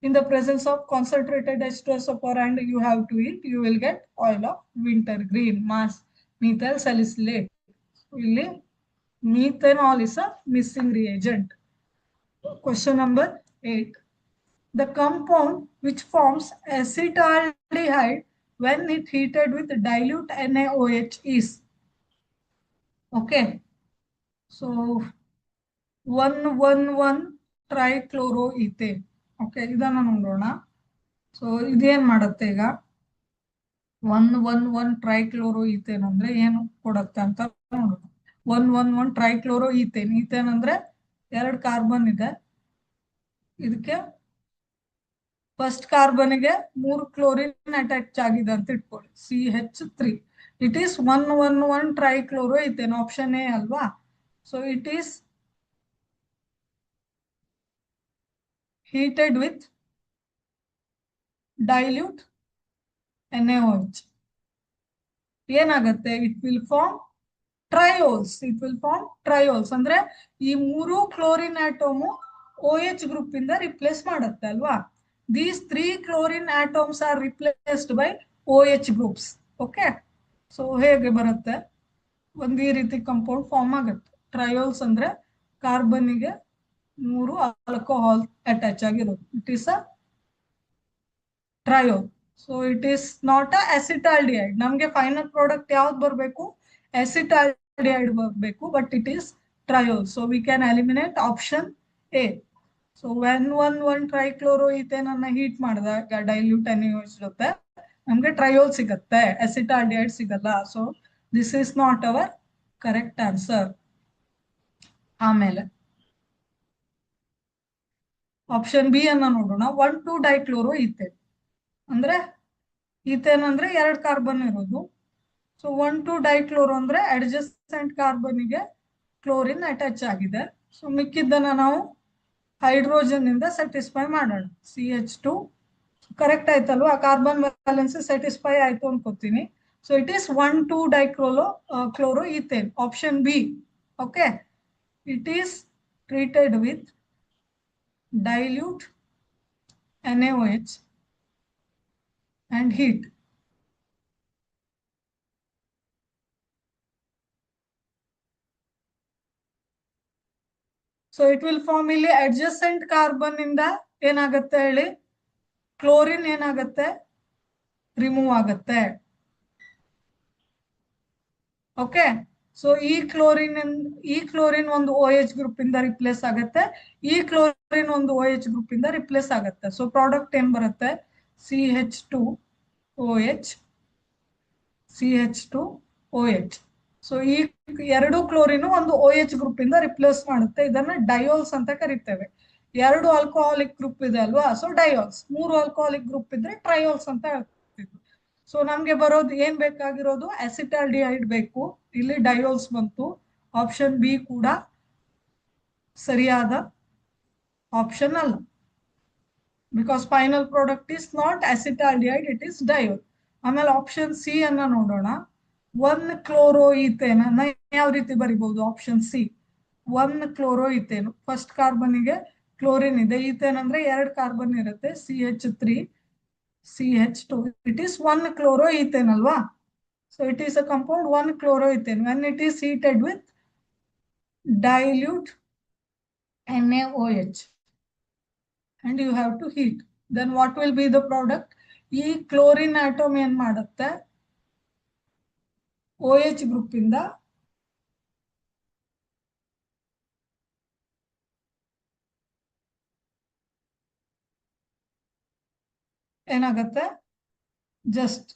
in the presence of concentrated H2SO4 and you have to eat, you will get oil of winter green, mass methyl salicylate. So, methanol is a missing reagent. Question number 8. The compound which forms acetaldehyde when it heated with dilute NaOH is. Okay. So 1,1,1 ಟ್ರೈಕ್ಲೋರೋಇಥೇನ್. Okay, ಇದನ್ನ ನೋಡೋಣ. So ಇದೇನ್ ಮಾಡುತ್ತೆ ಈಗ, 1,1,1 ಟ್ರೈಕ್ಲೋರೋಇಥೇನ್ ಅಂದ್ರೆ ಏನು ಕೊಡುತ್ತೆ ಅಂತ ನೋಡೋಣ. 1,1,1 ಟ್ರೈಕ್ಲೋರೋಇಥೇನ್, ಈಥೇನ್ ಅಂದ್ರೆ 2 ಕಾರ್ಬನ್ ಇದೆ, ಇದಕ್ಕೆ ಫಸ್ಟ್ ಕಾರ್ಬನ್ಗೆ 3 ಕ್ಲೋರಿನ್ ಅಟ್ಯಾಚ್ ಆಗಿದೆ ಅಂತ ಇಟ್ಕೊಳ್ಳಿ, CH3. It is 1,1,1 trichloroethane, option A ಅಲ್ವಾ. So it is heated with dilute NaOH. ಏನಾಗುತ್ತೆ, it will form triols. It will form triols ಅಂದ್ರೆ ಈ 3 ಕ್ಲೋರಿನ್ ಆಟೋಮು OH ಗ್ರೂಪ್ ಇಂದ ರಿಪ್ಲೇಸ್ ಮಾಡುತ್ತೆ ಅಲ್ವಾ. These 3 chlorine atoms are replaced by OH groups. Okay, so ಹೇಗೆ ಬರುತ್ತೆ, ಒಂದೇ ರೀತಿ ಕಂಪೌಂಡ್ ಫಾರ್ಮ್ ಆಗುತ್ತೆ. ಟ್ರಯೋಲ್ಸ್ ಅಂದ್ರೆ ಕಾರ್ಬನ್ಗೆ 3 ಆಲ್ಕೋಹಾಲ್ ಅಟ್ಯಾಚ್ ಆಗಿರೋದು, it is a triol. So it is not a acetaldehyde. ನಮ್ಗೆ ಫೈನಲ್ ಪ್ರಾಡಕ್ಟ್ ಯಾವ್ದು ಬರಬೇಕು, ಅಸಿಟಾಲ್ಡಿಹೈಡ್ ಬರಬೇಕು, but it is triol. So we can eliminate option A. So 1,1,1 trichloroethane ಅನ್ನ ಹೀಟ್ ಮಾಡಿದಾಗ ಡೈಲ್ಯೂಟ್ NaOH ಜೊತೆ ನಮ್ಗೆ ಟ್ರಯೋಲ್ ಸಿಗುತ್ತೆ, ಅಸಿಟಾಲ್ಡಿಹೈಡ್ ಸಿಗಲ್ಲ. So this is not hour correct answer. ಆಮೇಲೆ ಆಪ್ಷನ್ ಬಿ ಅನ್ನ ನೋಡೋಣ. 1,2 ಡೈಕ್ಲೋರೋಇಥೇನ್ ಅಂದ್ರೆ ಈಥೇನ್ ಅಂದ್ರೆ 2 ಕಾರ್ಬನ್ ಇರೋದು. ಸೊ 1,2 ಡೈಕ್ಲೋರೋ ಅಂದ್ರೆ ಅಡ್ಜಸೆಂಟ್ ಕಾರ್ಬನ್ಗೆ ಕ್ಲೋರಿನ್ ಅಟ್ಯಾಚ್ ಆಗಿದೆ. ಸೊ ಮಿಕ್ಕಿದ್ದನ್ನ ನಾವು ಹೈಡ್ರೋಜನ್ ಇಂದ ಸ್ಯಾಟಿಸ್ಫೈ ಮಾಡೋಣ. CH2 ಕರೆಕ್ಟ್ ಆಯ್ತಲ್ವಾ, ಕಾರ್ಬನ್ ಬ್ಯಾಲೆನ್ಸ್ ಸ್ಯಾಟಿಸ್ಫೈ ಆಯ್ತು ಅನ್ಕೋತೀನಿ. So it is 1,2 chloroethane, option B. Okay, it is treated with dilute NaOH and heat. So it will form ಇಲ್ಲಿ adjacent carbon ಇಂದ ಏನಾಗುತ್ತೆ ಹೇಳಿ, ಕ್ಲೋರಿನ್ ಏನಾಗುತ್ತೆ, ರಿಮೂವ್ ಆಗುತ್ತೆ. ಓಕೆ, ಸೊ ಈ ಕ್ಲೋರಿನ್ ಒಂದು OH ಗ್ರೂಪ್ ಇಂದ ರಿಪ್ಲೇಸ್ ಆಗುತ್ತೆ, ಈ ಕ್ಲೋರಿನ್ ಒಂದು OH ಗ್ರೂಪ್ ಇಂದ ರಿಪ್ಲೇಸ್ ಆಗುತ್ತೆ. ಸೊ ಪ್ರಾಡಕ್ಟ್ ಏನ್ ಬರುತ್ತೆ, CH2OH, CH2OH. ಸೊ ಈ 2 ಕ್ಲೋರಿನ್ ಒಂದು OH ಗ್ರೂಪ್ ಇಂದ ರಿಪ್ಲೇಸ್ ಮಾಡುತ್ತೆ, ಇದನ್ನ ಡಯೋಲ್ಸ್ ಅಂತ ಕರಿತೇವೆ. 2 ಆಲ್ಕೋಹಾಲಿಕ್ ಗ್ರೂಪ್ ಇದೆ ಅಲ್ವಾ, ಸೊ ಡಯೋಲ್ಸ್. 3 ಆಲ್ಕೋಹಾಲಿಕ್ ಗ್ರೂಪ್ ಇದ್ರೆ ಟ್ರಯೋಲ್ಸ್ ಅಂತ ಹೇಳ್ತಿದ್ವಿ. ಸೊ ನಮ್ಗೆ ಬರೋದು ಏನ್ ಬೇಕಾಗಿರೋದು, ಅಸಿಟಾಲ್ಡಿಹೈಡ್ ಬೇಕು, ಇಲ್ಲಿ ಡಯೋಲ್ಸ್ ಬಂತು. ಆಪ್ಷನ್ ಬಿ ಕೂಡ ಸರಿಯಾದ ಆಪ್ಷನ್ ಅಲ್ಲ, because final product is not acetaldehyde, it is diol. ಆಮೇಲೆ ಆಪ್ಷನ್ ಸಿ ಅನ್ನ ನೋಡೋಣ. 1 ಕ್ಲೋರೋಇಥೇನ್ ಅನ್ನ ಯಾವ ರೀತಿ ಬರಿಬಹುದು, ಆಪ್ಷನ್ ಸಿ. 1 ಕ್ಲೋರೋಇಥೇನ್, ಫಸ್ಟ್ ಕಾರ್ಬನ್ಗೆ ಕ್ಲೋರಿನ್ ಇದೆ, ಈಥೇನ್ ಅಂದ್ರೆ 2 ಕಾರ್ಬನ್ ಇರುತ್ತೆ, CH3 CH2. it is 1 chloroethane alwa. So it is a compound 1 chloroethane when it is heated with dilute NaOH and you have to heat. Then what will be the product? ಈ chlorine atom ಏನ್ ಮಾಡುತ್ತೆ, OH group ಇಂದ ಏನಾಗತ್ತೆ, just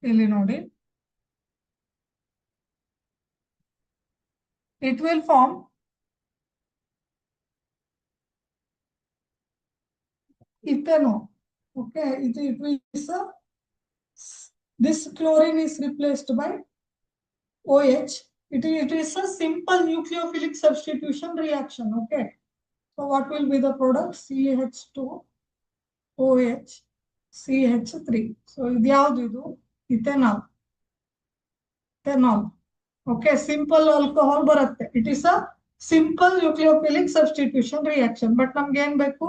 ಇಲ್ಲಿ ನೋಡಿ, it will form ethanol. Okay, it will this chlorine is replaced by OH. It is a simple nucleophilic substitution reaction. Okay, so what will be the product? CH2 OH CH3. So ಇದು ಯಾವುದು, ಇದು ethanol. Okay, simple alcohol ಬರುತ್ತೆ. It is a simple nucleophilic substitution reaction. But ನಮ್ಗೆ ಏನ್ ಬೇಕು,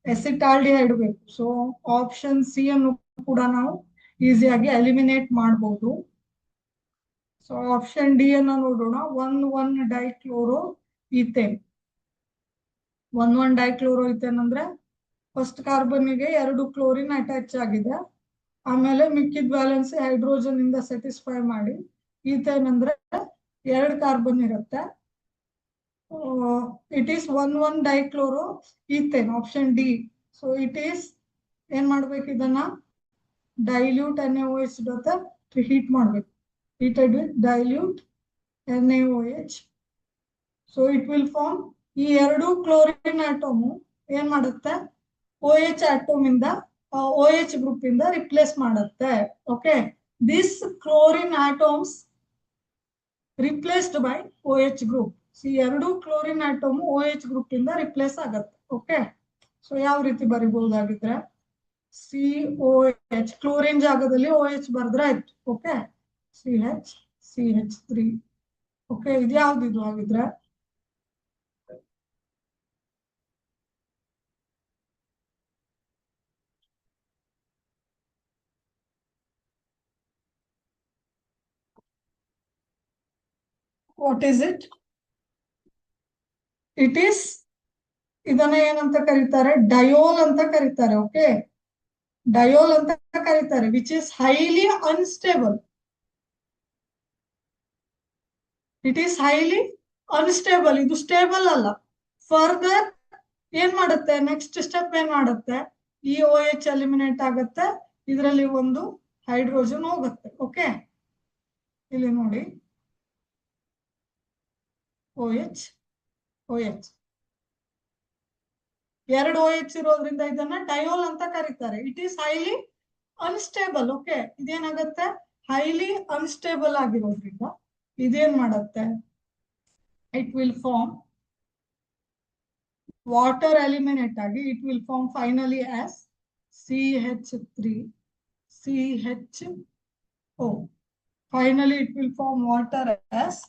ಎಸಿಟಾಲ್ಡಿಹೈಡ್ ಬೇಕು. So option C ಅನ್ನು ಕೂಡ ನಾವು ಈಸಿಯಾಗಿ ಎಲಿಮಿನೇಟ್ ಮಾಡಬಹುದು. ಸೊ ಆಪ್ಷನ್ ಡಿ ಅನ್ನ ನೋಡೋಣ. 1,1 ಡೈಕ್ಲೋರೋ ಈಥೇನ್. 1,1 ಡೈಕ್ಲೋರೋ ಈಥೇನ್ ಅಂದ್ರೆ ಫಸ್ಟ್ ಕಾರ್ಬನ್ಗೆ 2 ಕ್ಲೋರಿನ್ ಅಟ್ಯಾಚ್ ಆಗಿದೆ, ಆಮೇಲೆ ಮಿಕ್ಕಿದ ಬ್ಯಾಲೆನ್ಸ್ ಹೈಡ್ರೋಜನ್ ಇಂದ ಸ್ಯಾಟಿಸ್ಫೈ ಮಾಡಿ ಈಥೇನ್ ಅಂದ್ರೆ 2 ಕಾರ್ಬನ್ ಇರುತ್ತೆ. It is 1,1 dichloroethane, option D. So it is ಏನ್ ಮಾಡ್ಬೇಕು, ಇದನ್ನ ಡೈಲ್ಯೂಟ್ NaOH ಜೊತೆ ಹೀಟ್ ಮಾಡ್ಬೇಕು. heated with dilute NaOH. So it will form, ಈ 2 ಕ್ಲೋರಿನ್ ಆಟಮ್ ಏನ್ ಮಾಡುತ್ತೆ, OH ಆಟಮ್ ಇಂದ OH ಗ್ರೂಪ್ ಇಂದ ರಿಪ್ಲೇಸ್ ಮಾಡುತ್ತೆ. Okay, this chlorine atoms replaced by OH group. ಈ 2 ಕ್ಲೋರಿನ್ ಆಟಮ್ OH ಗ್ರೂಪ್ ಇಂದ ರಿಪ್ಲೇಸ್ ಆಗತ್ತೆ. ಓಕೆ, ಸೊ ಯಾವ ರೀತಿ ಬರಿಬಹುದಾಗಿದ್ರೆ, COH ಕ್ಲೋರಿನ್ ಜಾಗದಲ್ಲಿ OH ಬರ್ದ್ರೆ ಆಯ್ತು. Okay, CH3. ಓಕೆ, ಇದು ಯಾವ್ದು ಆಗಿದ್ರೆ, what is it? It is, ಇದನ್ನ ಏನಂತ ಕರೀತಾರೆ, ಡಯೋಲ್ ಅಂತ ಕರೀತಾರೆ. ಓಕೆ, ಡಯೋಲ್ ಅಂತ ಕರೀತಾರೆ, which is highly unstable. It is highly unstable, ಇದು ಸ್ಟೇಬಲ್ ಅಲ್ಲ. ಫರ್ದರ್ ಏನ್ ಮಾಡುತ್ತೆ, ನೆಕ್ಸ್ಟ್ ಸ್ಟೆಪ್ ಏನ್ ಮಾಡುತ್ತೆ, ಈ OH ಎಲಿಮಿನೇಟ್ ಆಗುತ್ತೆ, ಇದರಲ್ಲಿ ಒಂದು ಹೈಡ್ರೋಜನ್ ಹೋಗುತ್ತೆ. ಓಕೆ, ಇಲ್ಲಿ ನೋಡಿ, OH 2 OH ಇರೋದ್ರಿಂದ ಇದನ್ನ ಡಯೋಲ್ ಅಂತ ಕರೀತಾರೆ. It is highly unstable. Okay, ಇದೇನಾಗತ್ತೆ, ಹೈಲಿ ಅನ್ಸ್ಟೇಬಲ್ ಆಗಿರೋದ್ರಿಂದ ಇದೇನ್ ಮಾಡುತ್ತೆ, it will form water eliminate ಆಗಿ it will form finally as CH3CHO. Finally it will form water as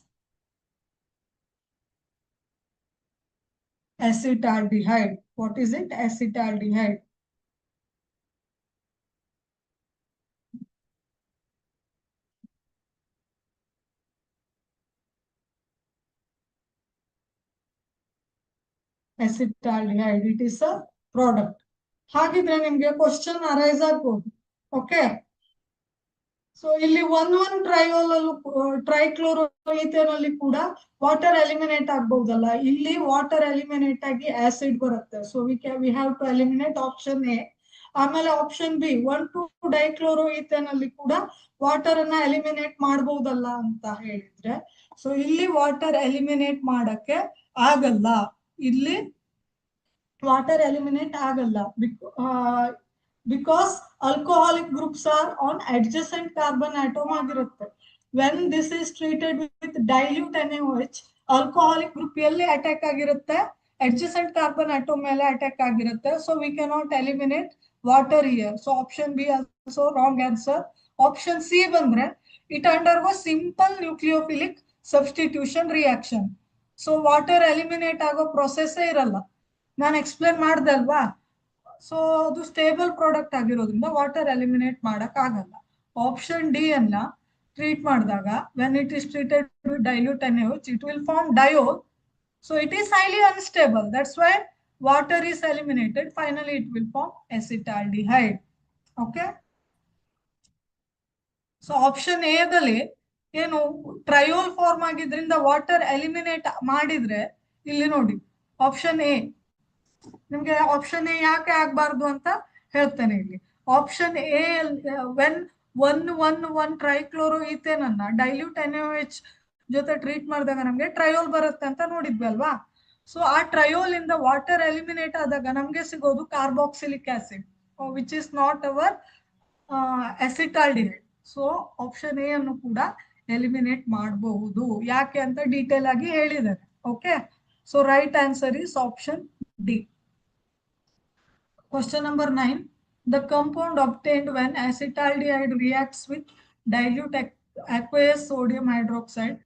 acetaldehyde. What is it? Acetaldehyde. Acetaldehyde, it is a product. ಹಾಗಿದ್ರೆ ನಿಮ್ಗೆ question arise ಆಗ್ಬೋದು. Okay, so ಇಲ್ಲಿ 1,1 trichloro ethane ಅಲ್ಲಿ ಕೂಡ water eliminate ಆಗ್ಬಹುದಲ್ಲ, ಇಲ್ಲಿ water eliminate ಆಗಿ acid ಬರುತ್ತೆ. So we have to eliminate option A. ಆಮೇಲೆ ಆಪ್ಷನ್ ಬಿ, 1,2 ಡೈಕ್ಲೋರೋ ಈಥೇನ್ ಅಲ್ಲಿ ಕೂಡ ವಾಟರ್ ಅನ್ನ ಎಲಿಮಿನೇಟ್ ಮಾಡಬಹುದಲ್ಲ ಅಂತ ಹೇಳಿದ್ರೆ, ಸೊ ಇಲ್ಲಿ ವಾಟರ್ ಎಲಿಮಿನೇಟ್ ಮಾಡಕ್ಕೆ ಆಗಲ್ಲ. ಇಲ್ಲಿ ವಾಟರ್ ಎಲಿಮಿನೇಟ್ ಆಗಲ್ಲ, because alcoholic groups are on adjacent carbon atom ಆಗಿರುತ್ತೆ. When this is treated with dilute NaOH, alcoholic group ಎಲ್ಲಿ ಅಟ್ಯಾಕ್ ಆಗಿರುತ್ತೆ, adjacent carbon atom ಮೇಲೆ ಅಟ್ಯಾಕ್ ಆಗಿರುತ್ತೆ. So we cannot eliminate water here. So option B also wrong answer. Option C ಬಂದ್ರೆ, it undergoes simple nucleophilic substitution reaction. So water eliminate ಆಗೋ process ಇರಲ್ಲ. ನಾನು explain ಮಾಡ್ದೆ ಅಲ್ವಾ. ಸೊ ಅದು ಸ್ಟೇಬಲ್ ಪ್ರಾಡಕ್ಟ್ ಆಗಿರೋದ್ರಿಂದ ವಾಟರ್ ಎಲಿಮಿನೇಟ್ ಮಾಡಕ್ ಆಗಲ್ಲ. ಆಪ್ಷನ್ ಡಿ ಅನ್ನ ಟ್ರೀಟ್ ಮಾಡಿದಾಗ, when it is treated with dilute NaOH, it will form diol. So it is highly unstable. That's why water is eliminated. Finally, it will form acetaldehyde. Okay. So option A ದಲ್ಲಿ ಏನು ಟ್ರಯೋಲ್ form ಆಗಿದ್ರಿಂದ water eliminate ಮಾಡಿದ್ರೆ ಇಲ್ಲಿ ನೋಡಿ option A ನಿಮ್ಗೆ option A ಯಾಕೆ ಆಗ್ಬಾರ್ದು ಅಂತ ಹೇಳ್ತೇನೆ ಇಲ್ಲಿ. Option A when one trichloro ethane ಅನ್ನ ಡೈಲ್ಯೂಟ್ NaOH ಜೊತೆ ಟ್ರೀಟ್ ಮಾಡಿದಾಗ ನಮ್ಗೆ ಟ್ರಯೋಲ್ ಬರುತ್ತೆ ಅಂತ ನೋಡಿದ್ವಿ ಅಲ್ವಾ. ಸೊ ಆ ಟ್ರಯೋಲ್ ಇಂದ ವಾಟರ್ ಎಲಿಮಿನೇಟ್ ಆದಾಗ ನಮ್ಗೆ ಸಿಗೋದು carboxylic acid which is not hour acetaldehyde. So option A ಅನ್ನು ಕೂಡ ಎಲಿಮಿನೇಟ್ ಮಾಡಬಹುದು. ಯಾಕೆ ಅಂತ ಡೀಟೇಲ್ ಆಗಿ ಹೇಳಿದ್ದಾರೆ. Okay, so right answer is option D. Question number 9. The compound obtained when acetaldehyde reacts with dilute aqueous sodium hydroxide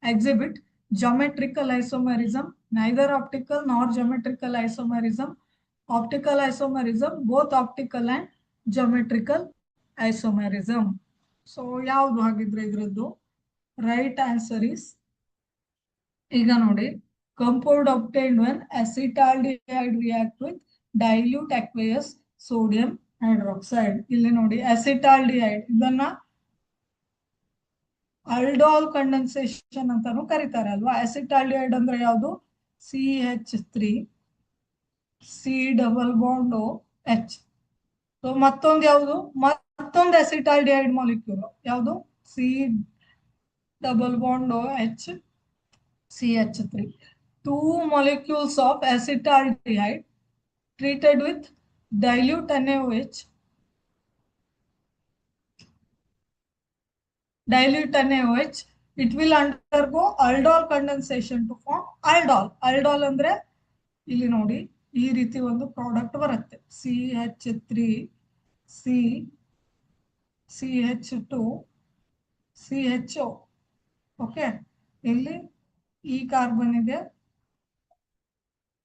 exhibit geometrical isomerism, neither optical nor geometrical isomerism, optical isomerism, both optical and geometrical isomerism. So ಯಾವುದು ಹಾಗಿದ್ರೆ ಇದ್ರದ್ದು right answer is ಈಗ ನೋಡಿ compound obtained when acetaldehyde react with dilute aqueous sodium hydroxide. ಇಲ್ಲಿ ನೋಡಿ acetaldehyde ಇದನ್ನ ಅಲ್ಡಾಲ್ condensation ಅಂತಾನು ಕರೀತಾರೆ ಅಲ್ವಾ. ಅಸಿಟಾಲ್ಡಿಹೈಡ್ ಅಂದ್ರೆ ಯಾವುದು CH3 C+H. ಸೊ ಮತ್ತೊಂದು ಯಾವುದು ಮತ್ತೊಂದು ಅಸಿಟಾಲ್ಡಿಹೈಡ್ ಮಾಲಿಕ್ಯೂಲ್ ಯಾವುದು C+OH CH3. Two molecules of acetaldehyde treated with dilute NaOH it will undergo aldol condensation to form aldol. aldol ಅಂದ್ರೆ ಇಲ್ಲಿ ನೋಡಿ ಈ ರೀತಿ ಒಂದು ಪ್ರಾಡಕ್ಟ್ ಬರುತ್ತೆ CH3 CH2 CHO. ಓಕೆ, ಇಲ್ಲಿ ಈ ಕಾರ್ಬನ್ ಇದೆ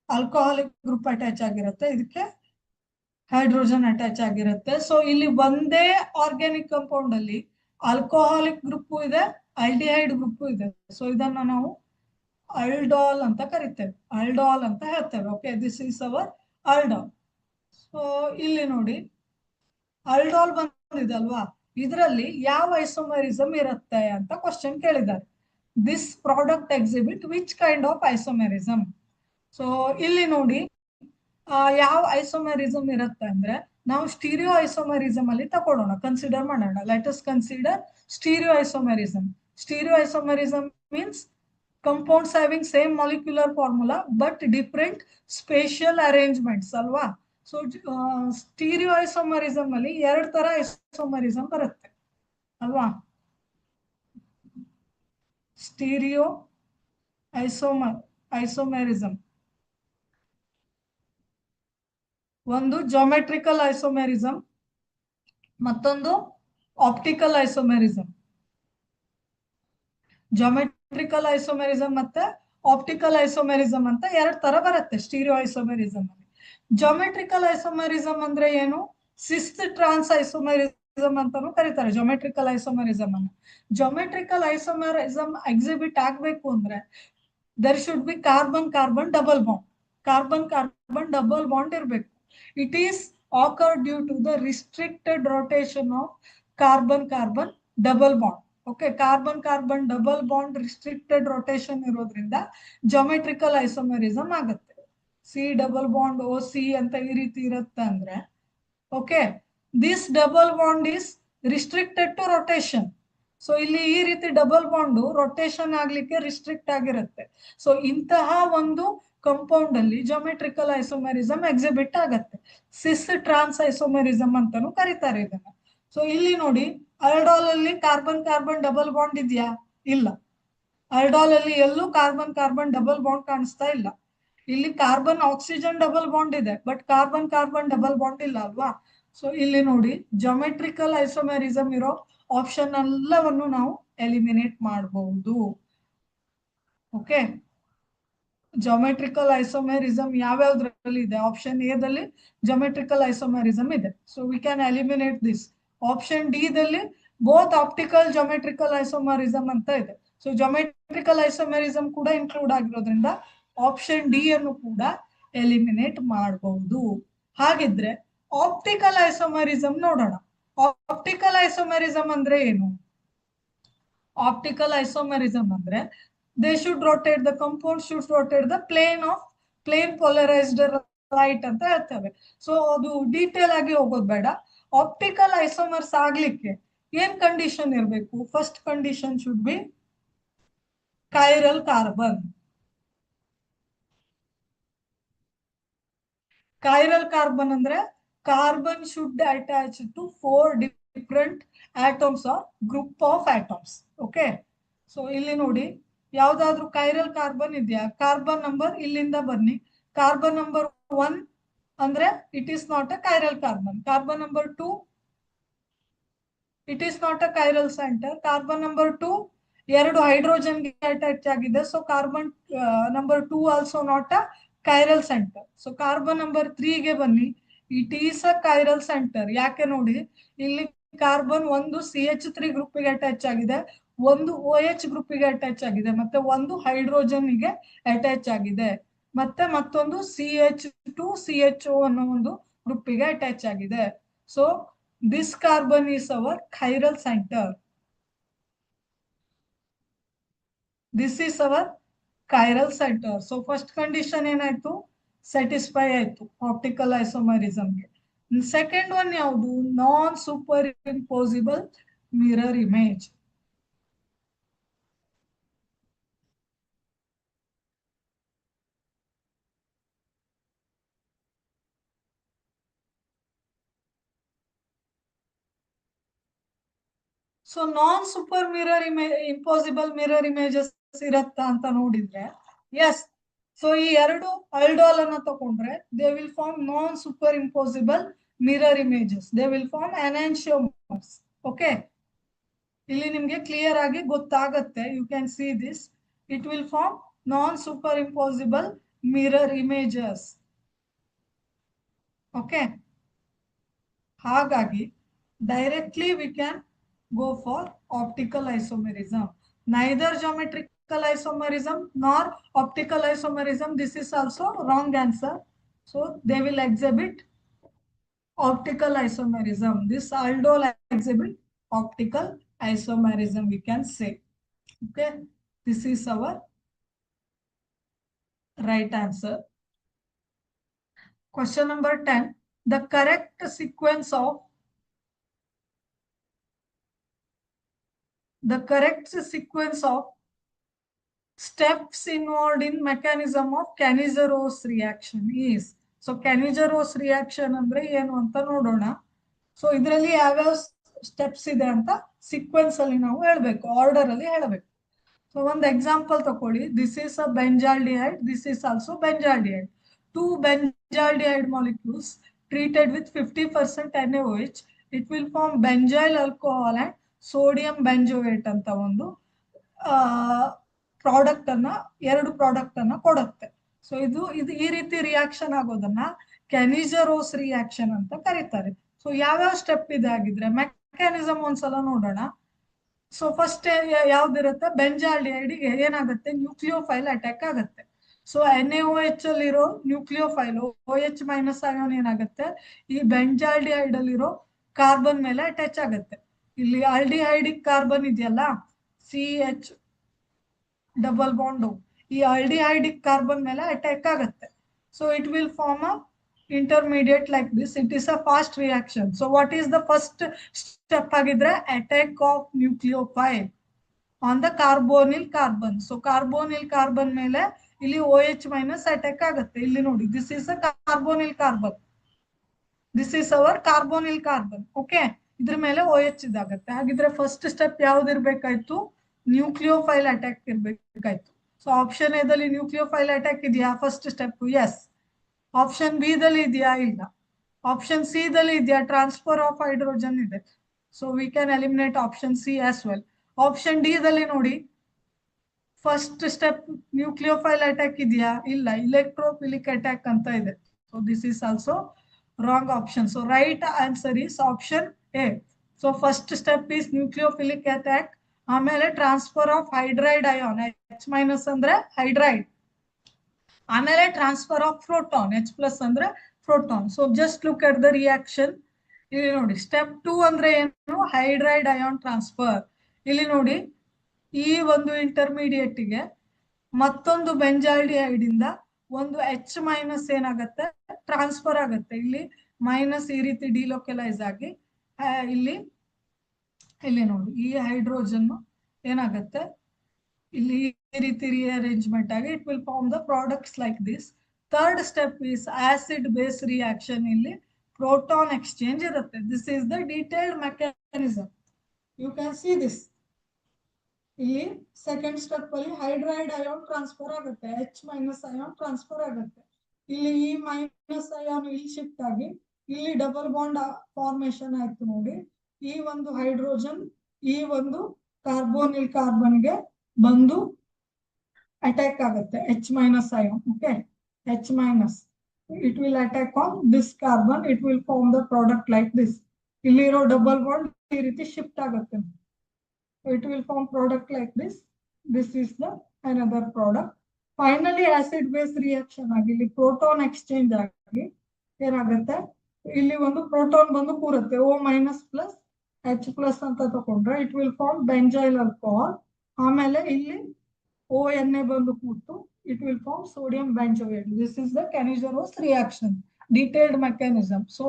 ಆಲ್ಕೋಹಾಲಿಕ್ ಗ್ರೂಪ್ ಅಟ್ಯಾಚ್ ಆಗಿರುತ್ತೆ, ಇದಕ್ಕೆ ಹೈಡ್ರೋಜನ್ ಅಟ್ಯಾಚ್ ಆಗಿರುತ್ತೆ. ಸೊ ಇಲ್ಲಿ ಒಂದೇ ಆರ್ಗ್ಯಾನಿಕ್ ಕಂಪೌಂಡ್ ಅಲ್ಲಿ ಆಲ್ಕೋಹಾಲಿಕ್ ಗ್ರೂಪ್ ಇದೆ, ಆಲ್ಡಿಹೈಡ್ ಗ್ರೂಪ್ ಇದೆ. ಸೊ ಇದನ್ನ ನಾವು ಅಲ್ಡಾಲ್ ಅಂತ ಕರಿತೇವೆ, ಅಲ್ಡಾಲ್ ಅಂತ ಹೇಳ್ತೇವೆ. Okay, this is our ಅಲ್ಡಾಲ್. So ಇಲ್ಲಿ ನೋಡಿ ಅಲ್ಡಾಲ್ ಬಂದಿದೆ ಅಲ್ವಾ, ಇದರಲ್ಲಿ ಯಾವ ಐಸೋಮರಿಸಮ್ ಇರುತ್ತೆ ಅಂತ ಕ್ವಶನ್ ಕೇಳಿದ್ದಾರೆ. This product exhibit which kind of isomerism. So ಇಲ್ಲಿ ನೋಡಿ ಯಾವ ಐಸೋಮರಿಸಮ್ ಇರುತ್ತೆ ಅಂದ್ರೆ ನಾವು ಸ್ಟೀರಿಯೋ ಐಸೋಮರಿಸಮ್ ಅಲ್ಲಿ ತಗೊಳ್ಳೋಣ, ಕನ್ಸಿಡರ್ ಮಾಡೋಣ. Let us consider stereo isomerism. Stereo isomerism means compounds having same molecular formula but different spatial arrangements ಅಲ್ವಾ. ಸೊ ಸ್ಟೀರಿಯೋ ಐಸೋಮರಿಸಮ್ ಅಲ್ಲಿ ಎರಡು ತರ ಐಸೋಮರಿಸಮ್ ಬರುತ್ತೆ ಅಲ್ವಾ. ಸ್ಟೀರಿಯೋ ಐಸೋಮರಿಸಮ್ ಒಂದು ಜಾಮೆಟ್ರಿಕಲ್ ಐಸೋಮೆರಿಸಮ್, ಮತ್ತೊಂದು ಆಪ್ಟಿಕಲ್ ಐಸೋಮೆರಿಸಮ್. ಜಾಮೆಟ್ರಿಕಲ್ ಐಸೋಮೆರಿಸಮ್ ಮತ್ತೆ ಆಪ್ಟಿಕಲ್ ಐಸೋಮೆರಿಸಮ್ ಅಂತ ಎರಡು ತರ ಬರುತ್ತೆ ಸ್ಟೀರಿಯೋ ಐಸೋಮೆರಿಸಮ್ ಅಲ್ಲಿ. ಜಾಮೆಟ್ರಿಕಲ್ ಐಸೋಮೆರಿಸಮ್ ಅಂದ್ರೆ ಏನು, ಸಿಸ್ ಟ್ರಾನ್ಸ್ ಐಸೋಮೆರಿಸಮ್ ಅಂತಾನು ಕರೀತಾರೆ ಜಾಮೆಟ್ರಿಕಲ್ ಐಸೋಮೆರಿಸಮ್ ಅನ್ನು. ಜಾಮೆಟ್ರಿಕಲ್ ಐಸೋಮೆರಿಸಮ್ ಎಕ್ಸಿಬಿಟ್ ಆಗ್ಬೇಕು ಅಂದ್ರೆ there should be carbon carbon double bond. Carbon carbon double bond ಇರಬೇಕು. It is occurred due to the restricted rotation of carbon carbon double bond. Okay, carbon carbon double bond restricted rotation ಇರೋದ್ರಿಂದ geometrical isomerism ಆಗುತ್ತೆ. C double bond OC ಅಂತ ಈ ರೀತಿ ಇರುತ್ತೆ ಅಂದ್ರೆ okay, this double bond is restricted to rotation. So ಇಲ್ಲಿ ಈ ರೀತಿ ಡಬಲ್ ಬಾಂಡ್ ರೊಟೇಷನ್ ಆಗ್ಲಿಕ್ಕೆ ರಿಸ್ಟ್ರಿಕ್ಟ್ ಆಗಿರುತ್ತೆ. ಸೊ ಇಂತಹ ಒಂದು ಕಂಪೌಂಡ್ ಅಲ್ಲಿ ಜಾಮೆಟ್ರಿಕಲ್ ಐಸೋಮೆರಿಸಮ್ ಎಕ್ಸಿಬಿಟ್ ಆಗತ್ತೆ. ಸಿಸ್ ಟ್ರಾನ್ಸ್ ಐಸೋಮೆರಿಸಮ್ ಅಂತಾನು ಕರೀತಾರೆ ಇದನ್ನ. ಸೊ ಇಲ್ಲಿ ನೋಡಿ ಅಲ್ಡಾಲ್ ಅಲ್ಲಿ ಕಾರ್ಬನ್ ಕಾರ್ಬನ್ ಡಬಲ್ ಬಾಂಡ್ ಇದೆಯಾ, ಇಲ್ಲ. ಅಲ್ಡಾಲ್ ಅಲ್ಲಿ ಎಲ್ಲೂ ಕಾರ್ಬನ್ ಕಾರ್ಬನ್ ಡಬಲ್ ಬಾಂಡ್ ಕಾಣಿಸ್ತಾ ಇಲ್ಲ. ಇಲ್ಲಿ ಕಾರ್ಬನ್ ಆಕ್ಸಿಜನ್ ಡಬಲ್ ಬಾಂಡ್ ಇದೆ but carbon carbon double bond ಇಲ್ಲ ಅಲ್ವಾ. ಸೊ ಇಲ್ಲಿ ನೋಡಿ ಜಾಮೆಟ್ರಿಕಲ್ ಐಸೋಮೆರಿಸಮ್ ಇರೋ ಆಪ್ಷನ್ ಎಲ್ಲವನ್ನು ನಾವು ಎಲಿಮಿನೇಟ್ ಮಾಡಬಹುದು. ಓಕೆ, ಜಾಮೆಟ್ರಿಕಲ್ ಐಸೋಮೆರಿಸಮ್ ಯಾವ್ಯಾವ್ದ್ರಲ್ಲಿ ಇದೆ, ಆಪ್ಷನ್ ಎ ದಲ್ಲಿ ಜಾಮೆಟ್ರಿಕಲ್ ಐಸೋಮೆರಿಸಮ್ ಇದೆ. So we can eliminate this. Option D ದಲ್ಲಿ ಬೋತ್ ಆಪ್ಟಿಕಲ್ ಜಾಮೆಟ್ರಿಕಲ್ ಐಸೋಮೆರಿಸಮ್ ಅಂತ ಇದೆ. ಸೊ ಜಾಮೆಟ್ರಿಕಲ್ ಐಸೋಮೆರಿಸಮ್ ಕೂಡ ಇನ್ಕ್ಲೂಡ್ ಆಗಿರೋದ್ರಿಂದ ಆಪ್ಷನ್ ಡಿ ಅನ್ನು ಕೂಡ ಎಲಿಮಿನೇಟ್ ಮಾಡಬಹುದು. ಹಾಗಿದ್ರೆ ಆಪ್ಟಿಕಲ್ ಐಸೋಮರಿಸಮ್ ನೋಡೋಣ. ಆಪ್ಟಿಕಲ್ ಐಸೋಮರಿಸಮ್ ಅಂದ್ರೆ ಏನು? ಆಪ್ಟಿಕಲ್ ಐಸೋಮರಿಸಮ್ ಅಂದ್ರೆ they should rotate the compound should rotate the plane polarised light ಅಂತ ಹೇಳ್ತೇವೆ. ಸೊ ಅದು ಡೀಟೇಲ್ ಆಗಿ ಹೋಗೋದು ಬೇಡ. ಆಪ್ಟಿಕಲ್ ಐಸೋಮರ್ಸ್ ಆಗ್ಲಿಕ್ಕೆ ಏನ್ ಕಂಡೀಷನ್ ಇರಬೇಕು? First condition should be chiral carbon. Chiral carbon ಅಂದ್ರೆ carbon should attach to 4 different atoms or group of atoms. Okay. So ಇಲ್ಲಿ ನೋಡಿ, ಯಾವ್ದಾದ್ರು chiral carbon ಇದೆಯಾ? ಕಾರ್ಬನ್ ನಂಬರ್ ಇಲ್ಲಿಂದ ಬನ್ನಿ. ಕಾರ್ಬನ್ ನಂಬರ್ 1 ಅಂದ್ರೆ it is not a chiral carbon. Carbon number 2 it is not a chiral center. Carbon number 2 ಎರಡು hydrogen ಗೆ attach ಆಗಿದೆ. So carbon number 2 also not a chiral center. So carbon number 3 ಗೆ ಬನ್ನಿ. It is a chiral center. ಯಾಕೆ ನೋಡಿ, ಇಲ್ಲಿ carbon ಒಂದು CH3 group ಗೆ ಅಟ್ಯಾಚ್ ಆಗಿದೆ, ಒಂದು OH ಗ್ರೂಪ್ ಗೆ ಅಟ್ಯಾಚ್ ಆಗಿದೆ, ಮತ್ತೆ ಒಂದು ಹೈಡ್ರೋಜನ್ ಗೆ ಅಟ್ಯಾಚ್ ಆಗಿದೆ, ಮತ್ತೆ ಮತ್ತೊಂದು CH2CHO ಅನ್ನೋ ಒಂದು ಗ್ರೂಪ್ ಗೆ ಅಟ್ಯಾಚ್ ಆಗಿದೆ. So this carbon is our chiral center. This is our chiral center. So first condition ಏನಾಯ್ತು? ಸ್ಯಾಟಿಸ್ಫೈ ಆಯ್ತು ಆಪ್ಟಿಕಲ್ ಐಸೋಮರಿಸಮ್ಗೆ. ಸೆಕೆಂಡ್ ಒನ್ ಯಾವುದು? Non super impossible mirror image. So non super mirror impossible mirror images ಇರತ್ತಾ ಅಂತ ನೋಡಿದ್ರೆ, S. So ಈ ಎರಡು aldol ಅನ್ನ ತಗೊಂಡ್ರೆ they will form non super impossible mirror images. They will form enantiomers. Okay, ಇಲ್ಲಿ ನಿಮ್ಗೆ ಕ್ಲಿಯರ್ ಆಗಿ ಗೊತ್ತಾಗತ್ತೆ. You can see this. It will form non super impossible mirror images. Okay, ಹಾಗಾಗಿ directly we can go for optical isomerism. Neither geometrical isomerism nor optical isomerism. This is also wrong answer. So they will exhibit optical isomerism. This aldol exhibit optical isomerism, we can say. Okay, this is our right answer. Question number 10. The correct sequence of steps involved in mechanism of Cannizzaro reaction is. So Cannizzaro reaction ಅಂದ್ರೆ ಏನು ಅಂತ ನೋಡೋಣ. So ಇದರಲ್ಲಿ ಯಾವ್ಯಾವ steps ಇದೆ ಅಂತ sequence ಅಲ್ಲಿ ನಾವು ಹೇಳ್ಬೇಕು, ಆರ್ಡರ್ ಅಲ್ಲಿ ಹೇಳಬೇಕು. ಸೊ ಒಂದು ಎಕ್ಸಾಂಪಲ್ ತಕೊಳ್ಳಿ. This is a benzaldehyde, this is also benzaldehyde. Two benzaldehyde molecules treated with 50% NaOH, it will form benzyl alcohol and sodium benzoate ಅಂತ ಒಂದು ಪ್ರಾಡಕ್ಟ್ ಅನ್ನ, ಎರಡು ಪ್ರಾಡಕ್ಟ್ ಅನ್ನ ಕೊಡುತ್ತೆ. ಸೊ ಇದು ಈ ರೀತಿ ರಿಯಾಕ್ಷನ್ ಆಗೋದನ್ನ ಕ್ಯಾನಿಜರೋಸ್ ರಿಯಾಕ್ಷನ್ ಅಂತ ಕರೀತಾರೆ. ಸೊ ಯಾವ್ಯಾವ ಸ್ಟೆಪ್ ಇದೆ ಆಗಿದ್ರೆ ಮೆಕ್ಯಾನಿಸಮ್ ಒಂದ್ಸಲ ನೋಡೋಣ. So first ಯಾವ್ದಿರುತ್ತೆ? ಬೆಂಜಾಲ್ಡಿಹೈಡ್ ಗೆ ಏನಾಗುತ್ತೆ? ನ್ಯೂಕ್ಲಿಯೋಫೈಲ್ ಅಟ್ಯಾಕ್ ಆಗುತ್ತೆ. ಸೊ NaOH ಅಲ್ಲಿರೋ ನ್ಯೂಕ್ಲಿಯೋಫೈಲ್ OH ಮೈನಸ್ ಅಯೋನ್ ಏನಾಗುತ್ತೆ? ಈ ಬೆಂಜಾಲ್ಡಿಹೈಡ್ ಅಲ್ಲಿರೋ ಕಾರ್ಬನ್ ಮೇಲೆ ಅಟ್ಯಾಚ್ ಆಗುತ್ತೆ. ಇಲ್ಲಿ ಆಲ್ಡಿಹೈಡಿಕ್ ಕಾರ್ಬನ್ ಇದೆಯಲ್ಲ, CH ಡಬಲ್ ಬಾಂಡ್, ಈ ಆಲ್ಡಿಹೈಡಿಕ್ ಕಾರ್ಬನ್ ಮೇಲೆ ಅಟ್ಯಾಕ್ ಆಗುತ್ತೆ. So it will form a intermediate like this. It is a fast reaction. So what is the first step ಆಗಿದ್ರೆ? attack of nucleophile on the carbonyl carbon. So carbonyl carbon ಮೇಲೆ ಇಲ್ಲಿ OH minus attack ಆಗುತ್ತೆ. ಇಲ್ಲಿ ನೋಡಿ, this is a carbonyl carbon, this is our carbonyl carbon. Okay, ಇದ್ರ ಮೇಲೆ OH ಇದಾಗುತ್ತೆ. ಹಾಗಿದ್ರೆ ಫಸ್ಟ್ ಸ್ಟೆಪ್ ಯಾವ್ದಿರ್ಬೇಕಾಯ್ತು? ನ್ಯೂಕ್ಲಿಯೋಫೈಲ್ ಅಟ್ಯಾಕ್ ಇರ್ಬೇಕಾಯ್ತು. ಸೊ ಆಪ್ಷನ್ ಎ ದಲ್ಲಿ ನ್ಯೂಕ್ಲಿಯೋಫೈಲ್ ಅಟ್ಯಾಕ್ ಇದೆಯಾ first step? Yes. Option B ದಲ್ಲಿ ಇದೆಯಾ? ಇಲ್ಲ. ಆಪ್ಷನ್ ಸಿ ದಲ್ಲಿ ಇದೆಯಾ? ಟ್ರಾನ್ಸ್ಫರ್ ಆಫ್ ಹೈಡ್ರೋಜನ್ ಇದೆ. So we can eliminate option C as well. Option D ದಲ್ಲಿ ನೋಡಿ, ಫಸ್ಟ್ ಸ್ಟೆಪ್ ನ್ಯೂಕ್ಲಿಯೋಫೈಲ್ ಅಟ್ಯಾಕ್ ಇದೆಯಾ? ಇಲ್ಲ. ಇಲೆಕ್ಟ್ರೋಫಿಲಿಕ್ ಅಟ್ಯಾಕ್ ಅಂತ ಇದೆ. So this is also wrong option. So right answer is option A. So first step is nucleophilic attack, ಆಮೇಲೆ transfer of hydride ion. H minus ಅಂದ್ರೆ hydride, ಆಮೇಲೆ transfer of proton, H+ ಅಂದ್ರೆ proton. So just look at the reaction. ಇಲ್ಲಿ ನೋಡಿ step 2 ಅಂದ್ರೆ ಏನು, hydride ion transfer. ಇಲ್ಲಿ ನೋಡಿ ಈ ಒಂದು ಇಂಟರ್ಮೀಡಿಯೇಟ್ಗೆ ಮತ್ತೊಂದು ಬೆಂಜಾಲ್ಡಿಹೈಡ್ ಇಂದ ಒಂದು H- ಏನಾಗತ್ತೆ, ಟ್ರಾನ್ಸ್ಫರ್ ಆಗತ್ತೆ. ಇಲ್ಲಿ ಮೈನಸ್ ಈ ರೀತಿ ಡಿಲೋಕಲೈಸ್ ಆಗಿ ಇಲ್ಲಿ ಇಲ್ಲಿ ನೋಡಿ ಈ ಹೈಡ್ರೋಜನ್ ಏನಾಗತ್ತೆ, ಇಲ್ಲಿ ಈ ರೀತಿ ರಿಅರೇಂಜ್ಮೆಂಟ್ ಆಗಿ it will form the products like this. Third step is acid base reaction. ಇಲ್ಲಿ ಪ್ರೋಟಾನ್ ಎಕ್ಸ್ಚೇಂಜ್ ಇರುತ್ತೆ. This is the detailed mechanism. You can see this. ಇಲ್ಲಿ ಸೆಕೆಂಡ್ ಸ್ಟೆಪ್ ಅಲ್ಲಿ ಹೈಡ್ರೈಡ್ ಅಯಾನ್ ಟ್ರಾನ್ಸ್ಫರ್ ಆಗುತ್ತೆ, H- ಅಯಾನ್ ಟ್ರಾನ್ಸ್ಫರ್ ಆಗುತ್ತೆ. ಇಲ್ಲಿ ಈ minus ion ಇಲ್ಲಿ shift ಆಗಿ ಇಲ್ಲಿ ಡಬಲ್ ಬಾಂಡ್ ಫಾರ್ಮೇಶನ್ ಆಯ್ತು ನೋಡಿ. ಈ ಒಂದು ಹೈಡ್ರೋಜನ್ ಈ ಒಂದು ಕಾರ್ಬೋನಿಲ್ ಕಾರ್ಬನ್ಗೆ ಬಂದು ಅಟ್ಯಾಕ್ ಆಗುತ್ತೆ, H- ion. Okay, H-, it will attack on this carbon, it will form the product like this. ಇಲ್ಲಿರೋ ಡಬಲ್ ಬಾಂಡ್ ಈ ರೀತಿ ಶಿಫ್ಟ್ ಆಗುತ್ತೆ. It will form product like this. This is the another product. Finally acid base reaction ಆಗಿ ಇಲ್ಲಿ proton exchange ಆಗಿ ಏನಾಗುತ್ತೆ, ಇಲ್ಲಿ ಒಂದು ಪ್ರೋಟಾನ್ ಬಂದು ಕೂರುತ್ತೆ, O- H+ ಅಂತ ತಗೊಂಡ್ರೆ it will form benzyl alcohol. ಆಮೇಲೆ ಇಲ್ಲಿ ONA ಬಂದು ಕೂತು it will form sodium benzoate. This is the Cannizzaro's reaction detailed mechanism. So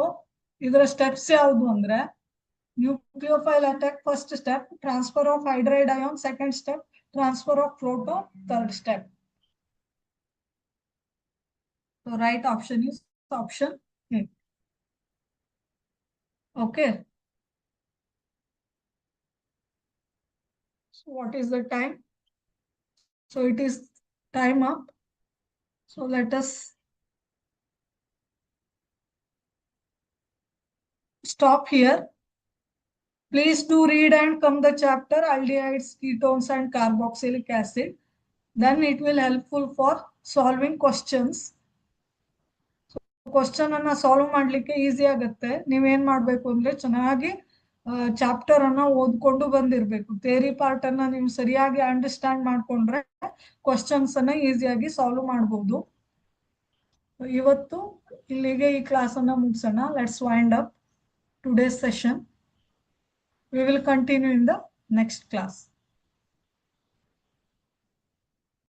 ಇದರ ಸ್ಟೆಪ್ಸ್ ಯಾವುದು ಅಂದ್ರೆ, nucleophile attack first step, transfer of hydride ion second step, transfer of proton third step. So right option is option A. Okay. So what is the time? So it is time up. So let us stop here. Please do read and come the chapter aldehydes, ketones and carboxylic acid. Then it will helpful for solving questions. Question ಅನ್ನ solve ಮಾಡ್ಲಿಕ್ಕೆ easy ಆಗುತ್ತೆ. ನೀವೇನ್ ಮಾಡ್ಬೇಕು ಅಂದ್ರೆ ಚೆನ್ನಾಗಿ chapter ಅನ್ನ ಓದ್ಕೊಂಡು ಬಂದಿರ್ಬೇಕು. Theory part ಅನ್ನ ನೀವು ಸರಿಯಾಗಿ ಅಂಡರ್ಸ್ಟ್ಯಾಂಡ್ ಮಾಡ್ಕೊಂಡ್ರೆ ಕ್ವಶನ್ಸ್ ಅನ್ನ ಈಸಿಯಾಗಿ ಸಾಲ್ವ್ ಮಾಡಬಹುದು. ಇವತ್ತು ಇಲ್ಲಿಗೆ ಈ ಕ್ಲಾಸ್ ಅನ್ನ ಮುಗಿಸೋಣ. Let's wind up today's session. We will continue in the next class.